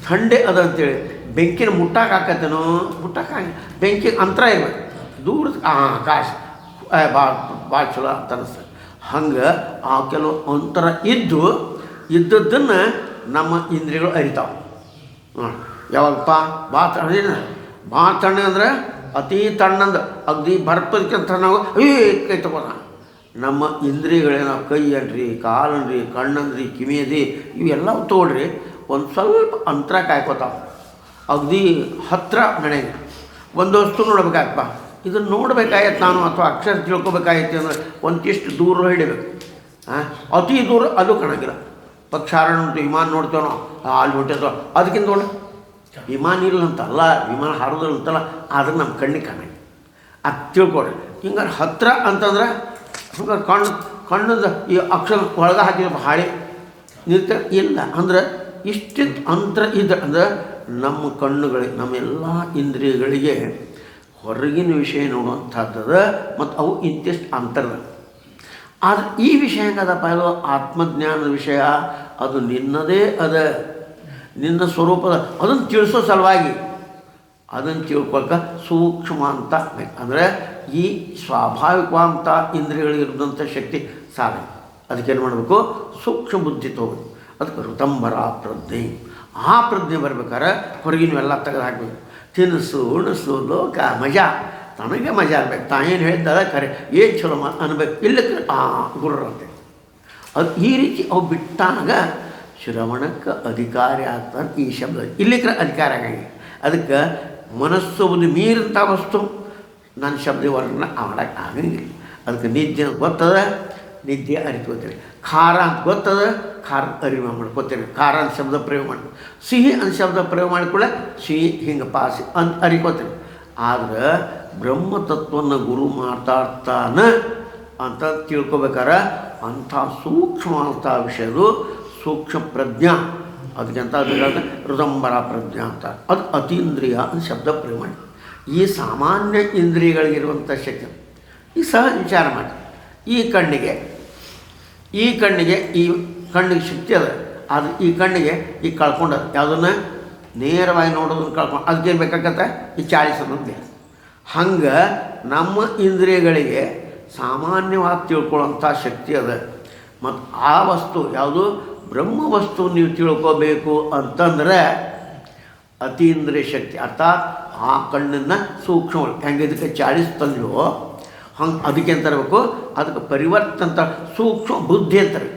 ಥಂಡೆ ಅದ ಅಂತೇಳಿ ಬೆಂಕಿನ ಮುಟ್ಟಕ್ಕೆ ಹಾಕತ್ತೇನೋ, ಮುಟ್ಟಕ್ಕೆ ಬೆಂಕಿಗೆ ಅಂತರ ಇರಬೇಕು. ದೂರ ಆಕಾಶ ಭಾಳ ಚಲೋ ಅಂತ ಅನಿಸ್ತದೆ. ಹಂಗೆ ಆ ಕೆಲವು ಅಂತರ ಇದ್ದದ್ದನ್ನು ನಮ್ಮ ಇಂದ್ರಿಯಗಳು ಅರಿತಾವೆ. ಯಾವಾಗಪ್ಪ ಭಾಳ ತಣ್ಣ ಅಂದ್ರೆ ಅತಿ ತಣ್ಣಂದು ಅಗ್ದಿ ಬರ್ಪದಕ್ಕಿಂತ ನಾವು ಕೈ ತಗೋಣ. ನಮ್ಮ ಇಂದ್ರಿಯಗಳೇನೋ ಕೈ ಅನ್ರಿ, ಕಾಲನ್ರಿ, ಕಣ್ಣನ್ರಿ, ಕಿವಿಯದಿ ಇವೆಲ್ಲ ತೊಗೊಳ್ರಿ ಒಂದು ಸ್ವಲ್ಪ ಅಂತರ ಕಾಯ್ಕೋತಾವೆ. ಅಗ್ದಿ ಹತ್ತಿರ ನಡೆಯ ಒಂದು ವಸ್ತು ನೋಡ್ಬೇಕಾಗಪ್ಪ, ಇದನ್ನು ನೋಡ್ಬೇಕಾಯ್ತು ನಾನು ಅಥವಾ ಅಕ್ಷರ ತಿಳ್ಕೊಬೇಕಾಯ್ತು ಅಂದ್ರೆ ಒಂದಿಷ್ಟು ದೂರ ಹಿಡಿಬೇಕು. ಅತಿ ದೂರ ಅದು ಕಾಣಂಗಿಲ್ಲ. ಪಕ್ಷಾರಣ ವಿಮಾನ ನೋಡ್ತೇವೋ ಅಲ್ಲಿ ಹೊಟ್ಟೆತೋ ಅದಕ್ಕಿಂತ ನೋಡಿ ವಿಮಾನ ಇಲ್ಲ ಅಂತಲ್ಲ, ವಿಮಾನ ಹಾರೋದಿಲ್ಲ ಅಂತಲ್ಲ, ಆದ್ರೆ ನಮ್ಮ ಕಣ್ಣಿಗೆ ಕಾಣಂಗಿಲ್ಲ. ಅದು ತಿಳ್ಕೊಡ್ರಿ. ಹಿಂಗಾರೆ ಹತ್ತಿರ ಅಂತಂದ್ರೆ ಹಂಗಾರೆ ಕಣ್ಣದ ಈ ಅಕ್ಷರ ಒಳಗೆ ಹಾಕಿದ ಹಾಳೆ ನಿಂತ ಇಲ್ಲ ಅಂದ್ರೆ ಇಷ್ಟಿತ್ತು ಅಂತರ ಇದೆ. ಅಂದ್ರೆ ನಮ್ಮ ಕಣ್ಣುಗಳಿಗೆ ನಮ್ಮೆಲ್ಲ ಇಂದ್ರಿಯಗಳಿಗೆ ಹೊರಗಿನ ವಿಷಯ ನೋಡುವಂಥದ್ದದ ಮತ್ತು ಅವು ಇಂತಿಷ್ಟು ಅಂತರದ. ಆದರೆ ಈ ವಿಷಯ ಹೆಂಗದಪ್ಪ, ಅದು ಆತ್ಮಜ್ಞಾನದ ವಿಷಯ, ಅದು ನಿನ್ನದೇ ಅದ, ನಿನ್ನ ಸ್ವರೂಪದ. ಅದನ್ನು ತಿಳಿಸೋ ಸಲುವಾಗಿ ಅದನ್ನು ತಿಳ್ಕೊಳಕ್ಕೆ ಸೂಕ್ಷ್ಮ ಅಂತ ಬೇಕು. ಅಂದರೆ ಈ ಸ್ವಾಭಾವಿಕವಂಥ ಇಂದ್ರಿಯಗಳಿಗಿರುವಂಥ ಶಕ್ತಿ ಸಾಧನೆ. ಅದಕ್ಕೇನು ಮಾಡಬೇಕು? ಸೂಕ್ಷ್ಮ ಬುದ್ಧಿ ತೊಗೋಬೇಕು. ಅದಕ್ಕೆ ಋತಂಬರ ಪ್ರಜ್ಞೆ. ಆ ಪ್ರಜ್ಞೆ ಬರ್ಬೇಕಾದ್ರೆ ಹೊರಗಿನವೆಲ್ಲ ತೆಗೆದು ಹಾಕಬೇಕು. ತಿನಿಸು ಉಣಿಸು ಲೋಕ ಮಜಾ, ತನಗೆ ಮಜಾ ಇರ್ಬೇಕು. ತಾನೇನು ಹೇಳಿದ್ದದ ಖರೆ ಏನು ಚಲೋ ಅನ್ಬೇಕು. ಇಲ್ಲಕ್ಕೆ ಗುರ್ರಂತೆ ಅದು ಈ ರೀತಿ ಅವು ಬಿಟ್ಟಾಗ ಶ್ರವಣಕ್ಕೆ ಅಧಿಕಾರಿ ಆಗ್ತಾನೆ. ಈ ಶಬ್ದ ಇಲ್ಲಿಕ್ರೆ ಅಧಿಕಾರ ಆಗಂಗಿಲ್ಲ. ಅದಕ್ಕೆ ಮನಸ್ಸು ಒಂದು ಮೀರಂಥ ವಸ್ತು ನನ್ನ ಶಬ್ದ ವರ್ಣನ ಮಾಡಕ್ಕೆ ಆಗಂಗಿಲ್ಲ. ಅದಕ್ಕೆ ನಿದ್ದೆ ಗೊತ್ತದ, ನಿದ್ದೆ ಅರಿತೋತೀರಿ. ಖಾರ ಅಂತ ಗೊತ್ತದ, ಖಾರ ಅರಿವು ಮಾಡ್ಕೋತೀರಿ. ಖಾರ ಅಂತ ಶಬ್ದ ಪ್ರಯೋಗ ಮಾಡಿ, ಸಿಹಿ ಅಂತ ಶಬ್ದ ಪ್ರಯೋಗ ಮಾಡಿಕೊಳ್ಳೆ ಸಿಹಿ ಹಿಂಗೆ ಪಾಸಿ ಅಂತ ಅರಿಕೋತೀರಿ. ಆದ್ರೆ ಬ್ರಹ್ಮತತ್ವವನ್ನು ಗುರು ಮಾತಾಡ್ತಾನೆ ಅಂತ ತಿಳ್ಕೊಬೇಕಾರೆ ಅಂಥ ಸೂಕ್ಷ್ಮವಂಥ ವಿಷಯದು ಸೂಕ್ಷ್ಮ ಪ್ರಜ್ಞಾ. ಅದಕ್ಕೆಂತ ಋದಂಬರ ಪ್ರಜ್ಞಾ ಅಂತ, ಅದು ಅತೀಂದ್ರಿಯ ಅಂತ ಶಬ್ದ ಪ್ರಯೋಗ ಮಾಡಿ. ಈ ಸಾಮಾನ್ಯ ಇಂದ್ರಿಯಗಳಿಗಿರುವಂಥ ಶಕ್ತಿ ಈ ಸಹಜ ವಿಚಾರ ಮಾಡಿ. ಈ ಕಣ್ಣಿಗೆ ಶಕ್ತಿ ಅದ, ಅದು ಈ ಕಣ್ಣಿಗೆ ಈಗ ಕಳ್ಕೊಂಡದು ಯಾವುದನ್ನು ನೇರವಾಗಿ ನೋಡೋದನ್ನು ಕಳ್ಕೊಂಡು ಅದಕ್ಕೇನು ಬೇಕಾಗತ್ತೆ ಈ 40 ಅನ್ನೋದು ಬೇಕು. ಹಂಗೆ ನಮ್ಮ ಇಂದ್ರಿಯಗಳಿಗೆ ಸಾಮಾನ್ಯವಾಗಿ ತಿಳ್ಕೊಳ್ಳೋಂಥ ಶಕ್ತಿ ಅದ. ಮತ್ತು ಆ ವಸ್ತು ಯಾವುದು ಬ್ರಹ್ಮ ವಸ್ತು ನೀವು ತಿಳ್ಕೋಬೇಕು ಅಂತಂದರೆ ಅತೀಂದ್ರಿಯ ಶಕ್ತಿ, ಅರ್ಥಾತ್ ಆ ಕಣ್ಣನ್ನು ಸೂಕ್ಷ್ಮ ಹೆಂಗೆ ಇದಕ್ಕೆ 40 ತಂದೆಯೋ ಹಂಗೆ ಅದಕ್ಕೆ ಅಂತ ತರಬೇಕು. ಅದಕ್ಕೆ ಪರಿವರ್ತಂತ ಸೂಕ್ಷ್ಮ ಬುದ್ಧಿ ಅಂತಾರೆ.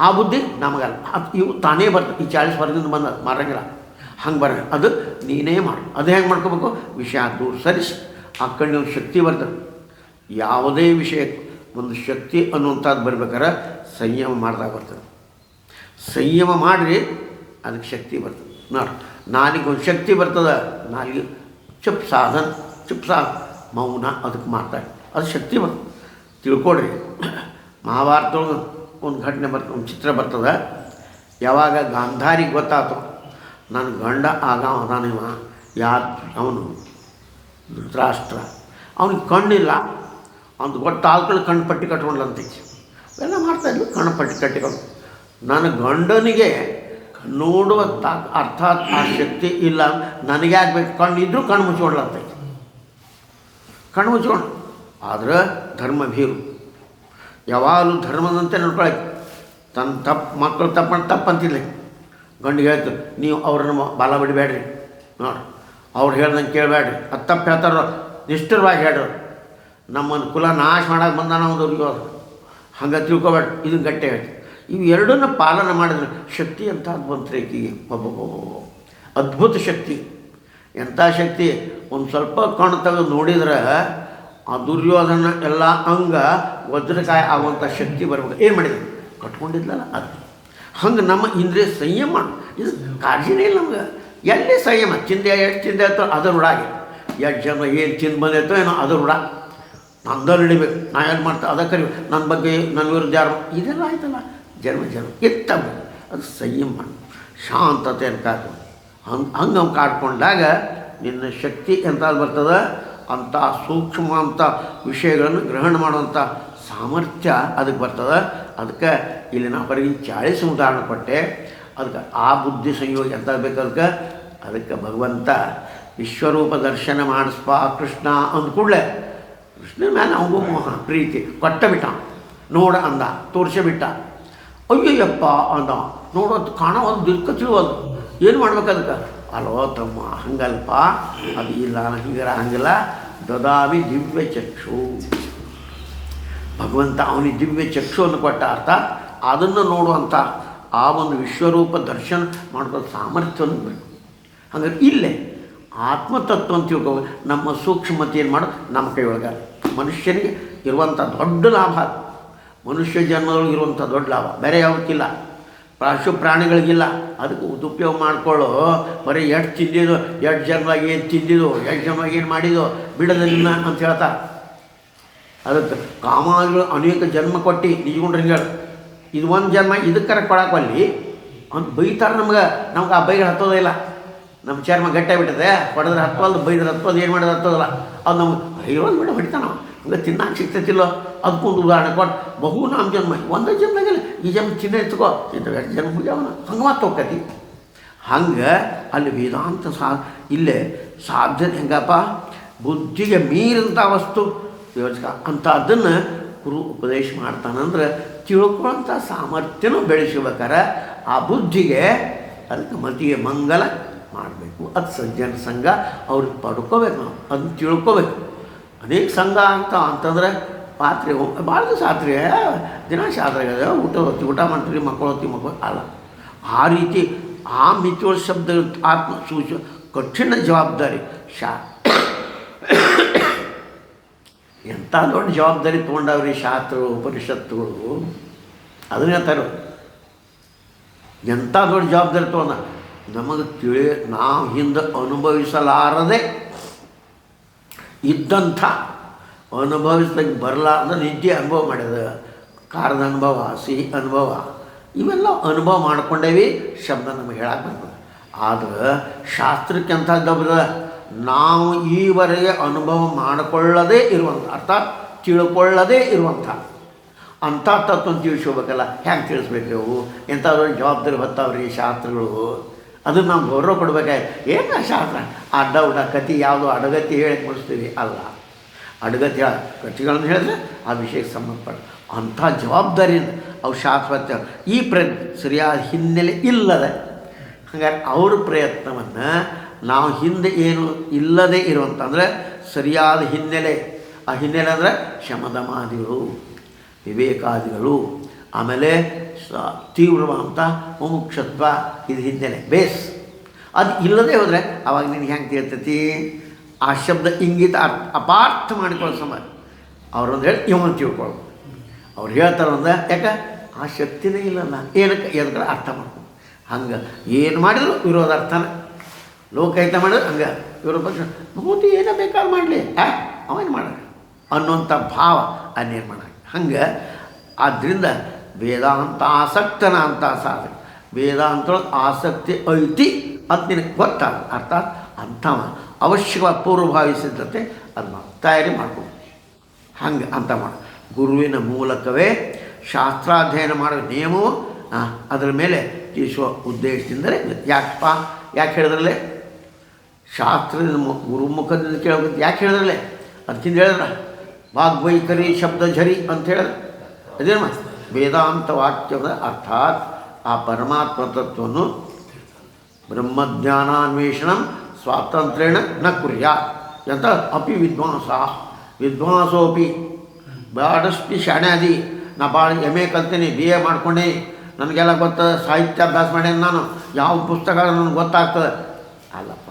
ಆ ಬುದ್ಧಿ ನಮಗಲ್ಲ, ಅದು ಇವು ತಾನೇ ಬರ್ತದೆ. ಈ 40 ಹೊರಗಿಂದ ಬಂದ ಮಾರಂಗಿಲ್ಲ, ಹಂಗೆ ಬರ ಅದು ನೀನೇ ಮಾಡು. ಅದು ಹೆಂಗೆ ಮಾಡ್ಕೋಬೇಕು, ವಿಷಯ ದೂರ ಸರಿಸಿ ಆ ಕಣ್ಣಿನ ಶಕ್ತಿ ಬರ್ತದೆ. ಯಾವುದೇ ವಿಷಯ ಒಂದು ಶಕ್ತಿ ಅನ್ನುವಂಥದ್ದು ಬರ್ಬೇಕಾದ್ರೆ ಸಂಯಮ ಮಾಡಿದಾಗ ಬರ್ತದೆ. ಸಂಯಮ ಮಾಡಿರಿ ಅದಕ್ಕೆ ಶಕ್ತಿ ಬರ್ತದೆ. ನೋಡಿ, ನಾಲಿಗೊಂದು ಶಕ್ತಿ ಬರ್ತದೆ. ನಾಲಿಗೆ ಚುಪ್ ಸಾಧನ ಮೌನ ಅದಕ್ಕೆ ಮಾಡ್ತಾರೆ, ಅದು ಶಕ್ತಿ ಬರ್ತದೆ. ತಿಳ್ಕೊಡ್ರಿ, ಮಹಾಭಾರತದೊಳಗೆ ಒಂದು ಘಟನೆ ಬರ್ತದೆ, ಒಂದು ಚಿತ್ರ ಬರ್ತದೆ. ಯಾವಾಗ ಗಾಂಧಾರಿಗೆ ಗೊತ್ತಾಯ್ತು ನನ್ನ ಗಂಡ ಆಗ ಅದಾನಿವ ಅವನು ಧೃತರಾಷ್ಟ್ರ, ಅವನಿಗೆ ಕಣ್ಣಿಲ್ಲ ಅಂತ ಗೊತ್ತಾದ್ಕೊಳ್ಳಿ ಕಣ್ಣು ಪಟ್ಟಿ ಕಟ್ಕೊಂಡ್ಲಂತೈತಿ. ಎಲ್ಲ ಮಾಡ್ತಾಯಿದ್ಲು, ಕಣ್ಣು ಪಟ್ಟಿ ಕಟ್ಟಿಕೊಂಡು. ನನ್ನ ಗಂಡನಿಗೆ ನೋಡುವ ಅರ್ಥಾತ್ ಆ ಶಕ್ತಿ ಇಲ್ಲ, ನನಗೆ ಆಗಬೇಕು. ಕಣ್ಣು ಇದ್ದರೂ ಕಣ್ಣು ಮುಚ್ಕೊಂಡ್ಲಂತೈತಿ, ಕಣ್ಣು ಮುಚ್ಕೊಂಡು. ಆದ್ರೆ ಧರ್ಮಭೀರು ಯಾವಾಗಲೂ ಧರ್ಮದಂತೆ ನೋಡ್ಕೊಳಕ್ಕೆ. ತನ್ನ ಮಕ್ಕಳು ತಪ್ಪಂತಿಲ್ಲ. ಗಂಡಿಗೆ ಹೇಳ್ತು, ನೀವು ಅವ್ರನ್ನ ಬಾಲ ಬಿಡಬೇಡ್ರಿ, ನೋಡಿ ಅವ್ರು ಹೇಳ್ದಂಗೆ ಕೇಳಬೇಡ್ರಿ, ಅದು ತಪ್ಪು ಹೇಳ್ತಾರೋ ನಿಷ್ಠುರವಾಗಿ ಹೇಳ್ರು. ನಮ್ಮನ್ನು ಕುಲ ನಾಶ ಮಾಡೋಕೆ ಬಂದಾನ ಅವ್ರಿಗೆ, ಹಂಗೆ ತಿಳ್ಕೊಬೇಡ. ಇದನ್ನು ಗಟ್ಟಿ ಹೇಳಿ ಇವು ಎರಡನ್ನ ಪಾಲನೆ ಮಾಡಿದ್ರೆ ಶಕ್ತಿ ಅಂತ ಬಂತ್ರಿ ಈಕಿಗೆ. ಅದ್ಭುತ ಶಕ್ತಿ. ಎಂಥ ಶಕ್ತಿ! ಒಂದು ಸ್ವಲ್ಪ ಕಣ್ಣು ತೆಗೆದು ನೋಡಿದ್ರೆ ಆ ದುರ್ಯೋಧನ ಎಲ್ಲ ಅಂಗ ವಜ್ರಕಾಯ ಆಗುವಂಥ ಶಕ್ತಿ ಬರ್ಬೇಕು. ಏನು ಮಾಡಿದ್ರು, ಕಟ್ಕೊಂಡಿದ್ಲಲ್ಲ ಅದು. ಹಂಗೆ ನಮ್ಮ ಇಂದ್ರಿಯ ಸಂಯಮ ಇದು ಕಾಳಜಿನೇ ಇಲ್ಲ ನಮ್ಗೆ. ಎಲ್ಲಿ ಸಂಯಮ ಚಿಂದೆ ಎಷ್ಟು ಚಿಂದೆ ಆಯ್ತೋ ಅದರ ಉಡಾಗೆ, ಎಷ್ಟು ಜನ ಏನು ಚಿಂದ ಬಂದೈತೋ ಏನೋ ಅದರ ಉಡ ನಂದ ನಡಿಬೇಕು. ನಾ ಏನು ಮಾಡ್ತಾ ಅದ ಕರಿ ನನ್ನ ಬಗ್ಗೆ ನನ್ನ ವಿರುದ್ಧ ಯಾರು ಇದೆಲ್ಲ ಆಯ್ತಲ್ಲ ಜನ್ಮ ಎತ್ತಬೇಕು. ಅದು ಸಂಯಮ ಶಾಂತತೆಯನ್ನು ಕಾದು ಹಂಗೆ ನಾವು ಕಾಡ್ಕೊಂಡಾಗ ನಿನ್ನ ಶಕ್ತಿ ಎಂಥದ್ದು ಬರ್ತದೆ, ಅಂಥ ಸೂಕ್ಷ್ಮ ಅಂಥ ವಿಷಯಗಳನ್ನು ಗ್ರಹಣ ಮಾಡುವಂಥ ಸಾಮರ್ಥ್ಯ ಅದಕ್ಕೆ ಬರ್ತದೆ. ಅದಕ್ಕೆ ಇಲ್ಲಿ ನಾವು ಬರೀ 40 ಉದಾಹರಣೆ ಕೊಟ್ಟೆ. ಅದಕ್ಕೆ ಆ ಬುದ್ಧಿ ಸಂಯೋಗ ಎಂತ ಬೇಕು. ಅದಕ್ಕೆ ಭಗವಂತ ವಿಶ್ವರೂಪ ದರ್ಶನ ಮಾಡಿಸ್ಪ ಕೃಷ್ಣ ಅಂದ ಕೂಡಲೇ ಕೃಷ್ಣನ ಮೇಲೆ ಅವಗೂ ಮೋಹ ಪ್ರೀತಿ ಕೊಟ್ಟ ಬಿಟ್ಟ. ನೋಡ ಅಂದ, ತೋರಿಸಿಬಿಟ್ಟ. ಅಯ್ಯಯ್ಯಪ್ಪ ಅಂದ, ನೋಡೋದು ಕಾಣೋ ಒಂದು ದಿರ್ಕ ತಿಳುವದು. ಏನು ಮಾಡ್ಬೇಕು ಅದಕ್ಕೆ? ಅಲೋ ತಮ್ಮ ಹಂಗಲ್ಪ, ಅದು ಇಲ್ಲ ಹಿಂಗಿರ ಹಂಗಿಲ್ಲ. ದದಾಮಿ ದಿವ್ಯ ಚಕ್ಷು. ಭಗವಂತ ಅವನಿಗೆ ದಿವ್ಯ ಚಕ್ಷುವನ್ನು ಕೊಟ್ಟ. ಅರ್ಥಾತ್ ಅದನ್ನು ನೋಡುವಂಥ ಆ ಒಂದು ವಿಶ್ವರೂಪ ದರ್ಶನ ಮಾಡ್ಕೊಳ್ಳೋ ಸಾಮರ್ಥ್ಯವನ್ನು ಬೇಕು. ಹಾಗಾಗಿ ಇಲ್ಲೇ ಆತ್ಮತತ್ವ ಅಂತ ತಿಳ್ಕೊ. ನಮ್ಮ ಸೂಕ್ಷ್ಮತೆ ಏನು ಮಾಡೋದು ನಮ್ಮ ಕೈ ಒಳಗೆ. ಮನುಷ್ಯನಿಗೆ ಇರುವಂಥ ದೊಡ್ಡ ಲಾಭ, ಮನುಷ್ಯ ಜನ್ಮದೊಳಗೆ ಇರುವಂಥ ದೊಡ್ಡ ಲಾಭ ಬೇರೆ ಯಾವಕ್ಕಿಲ್ಲ, ಪಶು ಪ್ರಾಣಿಗಳಿಗಿಲ್ಲ. ಅದಕ್ಕೆ ಉಪಯೋಗ ಮಾಡಿಕೊಳ್ಳೋ. ಬರೀ ಎಷ್ಟು ತಿಂದಿದ್ದು, ಎಷ್ಟು ಜನ್ಮವಾಗಿ ಏನು ತಿಂದಿದ್ದು, ಎಷ್ಟು ಜನ್ಮವಾಗಿ ಏನು ಮಾಡಿದ್ದು ಬಿಡೋದಿಲ್ಲ ಅಂತ ಹೇಳ್ತಾರೆ. ಅದಕ್ಕೆ ಕಾಮಾದಿಗಳು ಅನೇಕ ಜನ್ಮ ಕೊಟ್ಟು ನಿಜಗೊಂಡ್ರೆ ಹಿಂಗೆ ಇದು ಒಂದು ಜನ್ಮ ಇದಕ್ಕೆ ಕೊಡಕ್ಕಲ್ಲಿ ಅಂತ ಬೈತಾರೆ. ನಮ್ಗೆ ಆ ಬೈಗಳು ಹತ್ತೋದೇ ಇಲ್ಲ. ನಮ್ಮ ಚರ್ಮ ಗಟ್ಟಿಬಿಟ್ಟದೆ, ಹೊಡೆದ್ರೆ ಹತ್ತೋದು, ಬೈದ್ರೆ ಹತ್ತೋದು, ಏನು ಮಾಡೋದು ಹತ್ತೋದಲ್ಲ. ಅದು ನಮ್ಗೆ ಇರೋದು ಬಿಡ ಹೊಡಿತಾನೆ ನಾವು. ಹಂಗೆ ತಿನ್ನಕ್ಕೆ ಸಿಗ್ತೈತಿಲ್ಲೋ ಅದಕ್ಕೊಂದು ಉದಾಹರಣೆ ಕೊಟ್ಟು ಬಹು ನಮ್ಮ ಜನ್ಮ ಒಂದೇ ಜನ್ಮಾಗಿಲ್ಲ. ಈ ಜನ್ಮ ಚಿನ್ನ ಎತ್ಕೋ ಇಂಥ ಎಷ್ಟು ಜನ್ಮ ಮುಗಿಯವನ ಹಂಗೆ ಮಾತು ಹೋಗ್ತೈತಿ. ಹಂಗೆ ಅಲ್ಲಿ ವೇದಾಂತ ಇಲ್ಲೇ ಸಾಧ್ಯತೆ ಹೆಂಗಪ್ಪ, ಬುದ್ಧಿಗೆ ಮೀರಂಥ ವಸ್ತು ಯೋಚಕ ಅಂತ ಅದನ್ನು ಗುರು ಉಪದೇಶ ಮಾಡ್ತಾನಂದ್ರೆ ತಿಳ್ಕೊಳ್ಳೋಂಥ ಸಾಮರ್ಥ್ಯನೂ ಬೆಳೆಸ್ಬೇಕಾರೆ ಆ ಬುದ್ಧಿಗೆ ಅದಕ್ಕೆ ಮತಿಗೆ ಮಂಗಲ ಮಾಡಬೇಕು. ಅದು ಸಜ್ಜನ ಸಂಘ ಅವ್ರಿಗೆ ಪಡ್ಕೋಬೇಕು. ನಾವು ಅದನ್ನ ತಿಳ್ಕೊಬೇಕು. ಅನೇಕ ಸಂಘ ಅಂತಂದ್ರೆ ಪಾತ್ರೆ ಭಾಳ ದಿವಸ ಆತ್ರಿ ದಿನ ಶಾಸ್ತ್ರ ಊಟ ಮಾಡ್ತೀವಿ, ಮಕ್ಕಳು ಹೊತ್ತಿ ಮಕ್ಕಳು ಅಲ್ಲ. ಆ ರೀತಿ ಆ ಮಿತಿಯೊಳ ಶಬ್ದ ಆತ್ಮ ಕಠಿಣ ಜವಾಬ್ದಾರಿ ಎಂಥ ದೊಡ್ಡ ಜವಾಬ್ದಾರಿ ತೊಗೊಂಡವ್ರಿ ಶಾಸ್ತ್ರಗಳು ಉಪನಿಷತ್ತುಗಳು. ಅದನ್ನ ಹೇಳ್ತಾರೆ, ಎಂಥ ದೊಡ್ಡ ಜವಾಬ್ದಾರಿ ತೊಗೊಂಡ ನಮಗೆ ನಾವು ಹಿಂದೆ ಅನುಭವಿಸಲಾರದೆ ಇದ್ದಂಥ ಅನುಭವಿಸ್ದಂಗೆ ಬರಲಾರ್ದ ನಿತ್ಯ ಅನುಭವ ಮಾಡ್ಯದ. ಖಾರದ ಅನುಭವ, ಸಿಹಿ ಅನುಭವ, ಇವೆಲ್ಲ ಅನುಭವ ಮಾಡ್ಕೊಂಡೇವಿ. ಶಬ್ದ ನಮಗೆ ಹೇಳಕ್ಕೆ ಬರ್ತದೆ. ಆದ್ರೆ ಶಾಸ್ತ್ರಕ್ಕೆ ಅಂಥದ್ದಬ್ಬದ ನಾವು ಈವರೆಗೆ ಅನುಭವ ಮಾಡಿಕೊಳ್ಳದೇ ಇರುವಂಥ, ಅರ್ಥಾತ್ ತಿಳ್ಕೊಳ್ಳದೇ ಇರುವಂಥ ಅಂಥ ತತ್ವ ತಿಳಿಸ್ಕೋಬೇಕಲ್ಲ. ಹೆಂಗೆ ತಿಳಿಸ್ಬೇಕು ಅವು? ಎಂಥದ್ದು ಜವಾಬ್ದಾರಿ ಹೊತ್ತಾವ್ರಿ ಶಾಸ್ತ್ರಗಳು. ಅದನ್ನು ನಾವು ಗೌರವ ಕೊಡ್ಬೇಕಾಯ್ತು. ಏನು ಶಾಸ್ತ್ರ ಅಡ್ಡ ಉಡ್ಡ ಕತೆ ಯಾವುದು ಅಡಗತಿ ಹೇಳಿ ಮುಡಿಸ್ತೀವಿ ಅಲ್ಲ. ಅಡಗತಿ ಕಥೆಗಳನ್ನು ಹೇಳಿದ್ರೆ ಆ ವಿಷಯಕ್ಕೆ ಸಂಬಂಧಪಟ್ಟ ಅಂಥ ಜವಾಬ್ದಾರಿಯಿಂದ ಅವು ಶಾಶ್ವತ. ಈ ಸರಿಯಾದ ಹಿನ್ನೆಲೆ ಇಲ್ಲದೆ, ಹಾಗಾಗಿ ಅವ್ರ ಪ್ರಯತ್ನವನ್ನು ನಾವು ಹಿಂದೆ ಏನು ಇಲ್ಲದೆ ಇರುವಂಥ ಅಂದರೆ ಸರಿಯಾದ ಹಿನ್ನೆಲೆ. ಆ ಹಿನ್ನೆಲೆ ಅಂದರೆ ಶಮದಮಾದಿಗಳು, ವಿವೇಕಾದಿಗಳು, ಆಮೇಲೆ ತೀವ್ರವಾದಂಥ ಮುಮುಕ್ಷತ್ವ, ಇದು ಹಿನ್ನೆಲೆ ಬೇಸ್. ಅದು ಇಲ್ಲದೆ ಹೋದರೆ ಅವಾಗ ನಿನಗೆ ಹೆಂಗೆ ತಿಳ್ತೈತಿ? ಆ ಶಬ್ದ ಇಂಗಿತ ಅಪಾರ್ಥ ಮಾಡಿಕೊಳ್ಳೋ ಸಮಯ ಅವ್ರೊಂದು ಹೇಳಿ ಇವನು ತಿಳ್ಕೊಳ್ಳೋದು. ಅವ್ರು ಹೇಳ್ತಾರೆ ಒಂದು, ಯಾಕೆ ಆ ಶಕ್ತಿನೇ ಇಲ್ಲಲ್ಲ. ಏನಕ್ಕೆ ಎದಕ್ಕೆ ಅರ್ಥ ಮಾಡ್ಕೊಂಡು ಹಂಗೆ ಏನು ಮಾಡಿದ್ರು ವಿರೋಧಾರ್ಥನ. ಲೋಕಹಿತ ಮಾಡಿದ್ರು ಹಂಗೆ, ವಿರೋಧ ಪಕ್ಷ ಮೂತಿ ಏನೋ ಬೇಕಾದ್ರೆ ಮಾಡಲಿ, ಅವೇನು ಮಾಡ ಅನ್ನೋಂಥ ಭಾವ ಅನ್ನೇನು ಮಾಡ ಹಂಗೆ. ಆದ್ದರಿಂದ ವೇದಾಂತ ಆಸಕ್ತನ ಅಂತ ಸಾಧಕ, ವೇದಾಂತೊಳಗೆ ಆಸಕ್ತಿ ಐತಿ ಅಂತ ನಿನಗೆ ಗೊತ್ತಾಗ, ಅರ್ಥಾತ್ ಅಂಥವ ಅವಶ್ಯವಾಗಿ ಪೂರ್ವಭಾವಿ ಸಿದ್ಧತೆ ಅದು ತಯಾರಿ ಮಾಡ್ಕೊಂಡು ಹಂಗೆ ಅಂತ ಮಾಡು. ಗುರುವಿನ ಮೂಲಕವೇ ಶಾಸ್ತ್ರಾಧ್ಯಯನ ಮಾಡೋ ನಿಯಮವು ಅದರ ಮೇಲೆ ತಿಳಿಸುವ ಉದ್ದೇಶದಿಂದಲೇ. ಯಾಕಪ್ಪ ಯಾಕೆ ಹೇಳಿದ್ರಲ್ಲೇ? ಶಾಸ್ತ್ರದ ಗುರುಮುಖದಿಂದ ಕೇಳೋದು ಯಾಕೆ ಹೇಳಿದ್ರಲ್ಲೇ? ಅದಕ್ಕಿಂತ ಹೇಳಿದ್ರ ವಾಗ್ವೈಖರಿ ಶಬ್ದ ಝರಿ ಅಂತ ಹೇಳಿದ್ರೆ ಅದೇನು ವೇದಾಂತ ವಾಕ್ಯದ ಅರ್ಥಾತ್ ಆ ಪರಮಾತ್ಮ ತತ್ವವನ್ನು ಬ್ರಹ್ಮಜ್ಞಾನಾನ್ವೇಷಣ ಸ್ವಾತಂತ್ರ್ಯೇಣ ನ ಕುರ್ಯಾತ್ ಅಂತ ಅಪಿ ವಿದ್ವಾಂಸೋಪಿ ಭಾಳಷ್ಟು ಶಾಣೆ ಅದಿ. ನಾ ಭಾಳ ಎಮ್.ಎ ಕಲ್ತೀನಿ, BA ಮಾಡ್ಕೊಂಡೆ, ನನಗೆಲ್ಲ ಗೊತ್ತದ, ಸಾಹಿತ್ಯಾಭ್ಯಾಸ ಮಾಡೇನಿ ನಾನು, ಯಾವ ಪುಸ್ತಕ ನನಗೆ ಗೊತ್ತಾಗ್ತದೆ. ಅಲ್ಲಪ್ಪ,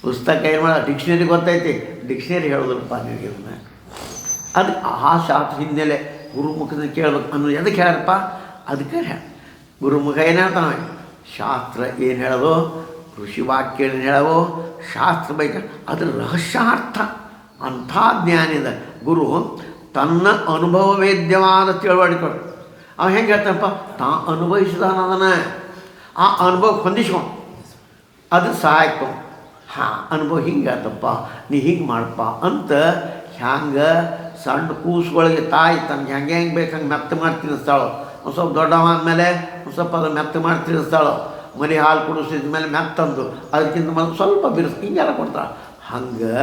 ಪುಸ್ತಕ ಏನು ಮಾಡ ಡಿಕ್ಷನರಿ ಗೊತ್ತೈತಿ, ಡಿಕ್ಷನರಿ ಹೇಳೋದಲ್ಲಪ್ಪ ನಿನಗೆ. ಅದನ್ನು ಅದು ಆ ಶಾಸ್ತ್ರ ಹಿನ್ನೆಲೆ ಗುರುಮುಖದಿಂದ ಕೇಳ್ಬೇಕು ಅನ್ನೋದು ಎದಕ್ಕೆ ಹೇಳ್ಯಾರಪ್ಪ? ಅದಕ್ಕೆ ಗುರುಮುಖ ಏನು ಹೇಳ್ತಾನೆ? ಶಾಸ್ತ್ರ ಏನು ಹೇಳೋದು, ಋಷಿ ವಾಕ್ಯ ಏನು ಹೇಳೋದು, ಶಾಸ್ತ್ರ ಬೇಕು ಅದ್ರ ರಹಸ್ಯಾರ್ಥ. ಅಂಥ ಜ್ಞಾನಿದ ಗುರು ತನ್ನ ಅನುಭವ ವೇದ್ಯವಾದ ತಿಳುವಳಿಕೊಂಡು ಅವ ಹೆಂಗೆ ಹೇಳ್ತಾನಪ್ಪ? ತಾ ಅನುಭವಿಸಿದಾನದನ್ನು ಆ ಅನುಭವ ಹೊಂದಿಸ್ಕೊಂಡು ಅದು ಸಹಾಯಕ. ಅನುಭವ ಹಿಂಗೆ ಆತಪ್ಪ, ನೀ ಹಿಂಗೆ ಮಾಡಪ್ಪ ಅಂತ. ಹ್ಯಾಂಗೆ ಸಣ್ಣ ಕೂಸುಗಳಿಗೆ ತಾಯಿ ತನಗೆ ಹೆಂಗೆ ಬೇಕು ಹಂಗೆ ಮೆತ್ತ ಮಾಡಿ ತಿನ್ನಿಸ್ತಾಳೋ, ಒಂದು ಸ್ವಲ್ಪ ದೊಡ್ಡವ ಆದಮೇಲೆ ಒಂದು ಸ್ವಲ್ಪ ಅದು ಮೆತ್ತ ಮಾಡಿ ತಿನ್ನಿಸ್ತಾಳೋ, ಮನೆ ಹಾಲು ಕುಡಿಸಿದ ಮೇಲೆ ಮೆತ್ತಂದು ಅದಕ್ಕಿಂತ ಮೊದಲು ಸ್ವಲ್ಪ ಬಿರಿಸಿ ಹಿಂಗೆಲ್ಲ ಕೊಡ್ತಾಳೆ. ಹಂಗೆ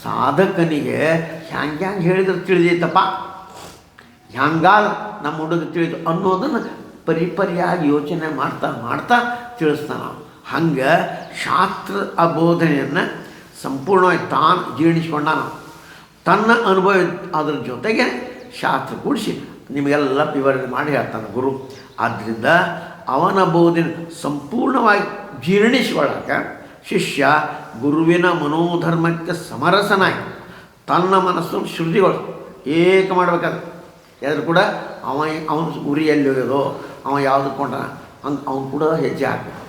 ಸಾಧಕನಿಗೆ ಹ್ಯಾಂಗೆ ಹೇಳಿದ್ರೆ ತಿಳಿದೈತಪ್ಪ, ಹ್ಯಾಂಗಾದ್ರೆ ನಮ್ಮ ಹುಡುಗ ತಿಳಿದು ಅನ್ನೋದನ್ನು ಪರಿಪರಿಯಾಗಿ ಯೋಚನೆ ಮಾಡ್ತಾ ಮಾಡ್ತಾ ತಿಳಿಸ್ತಾನೆ. ಹಂಗೆ ಶಾಸ್ತ್ರ ಆ ಬೋಧನೆಯನ್ನು ಸಂಪೂರ್ಣವಾಗಿ ತಾನು ಜೀರ್ಣಿಸ್ಕೊಂಡಾನ. ತನ್ನ ಅನುಭವ ಅದ್ರ ಜೊತೆಗೆ ಶಾಸ್ತ್ರ ಕೂಡಿಸಿ ನಿಮಗೆಲ್ಲ ವಿವರಣೆ ಮಾಡಿ ಹೇಳ್ತಾನೆ ಗುರು. ಆದ್ದರಿಂದ ಅವನ ಬೋಧನೆ ಸಂಪೂರ್ಣವಾಗಿ ಜೀರ್ಣಿಸಿಕೊಳ್ಳಕ್ಕೆ ಶಿಷ್ಯ ಗುರುವಿನ ಮನೋಧರ್ಮಕ್ಕೆ ಸಮರಸನಾಗಿ ತನ್ನ ಮನಸ್ಸನ್ನು ಶ್ರುತಿಗಳು ಏಕ ಮಾಡಬೇಕಾದ್ರೆ ಯಾರು ಕೂಡ ಅವನ ಗುರಿ ಎಲ್ಲಿ ಹೋಗೋದು, ಅವ ಯಾವುದು ಕೊಂಡ ಹಂಗೆ ಅವನು ಕೂಡ ಹೆಜ್ಜೆ ಹಾಕಬೇಕು.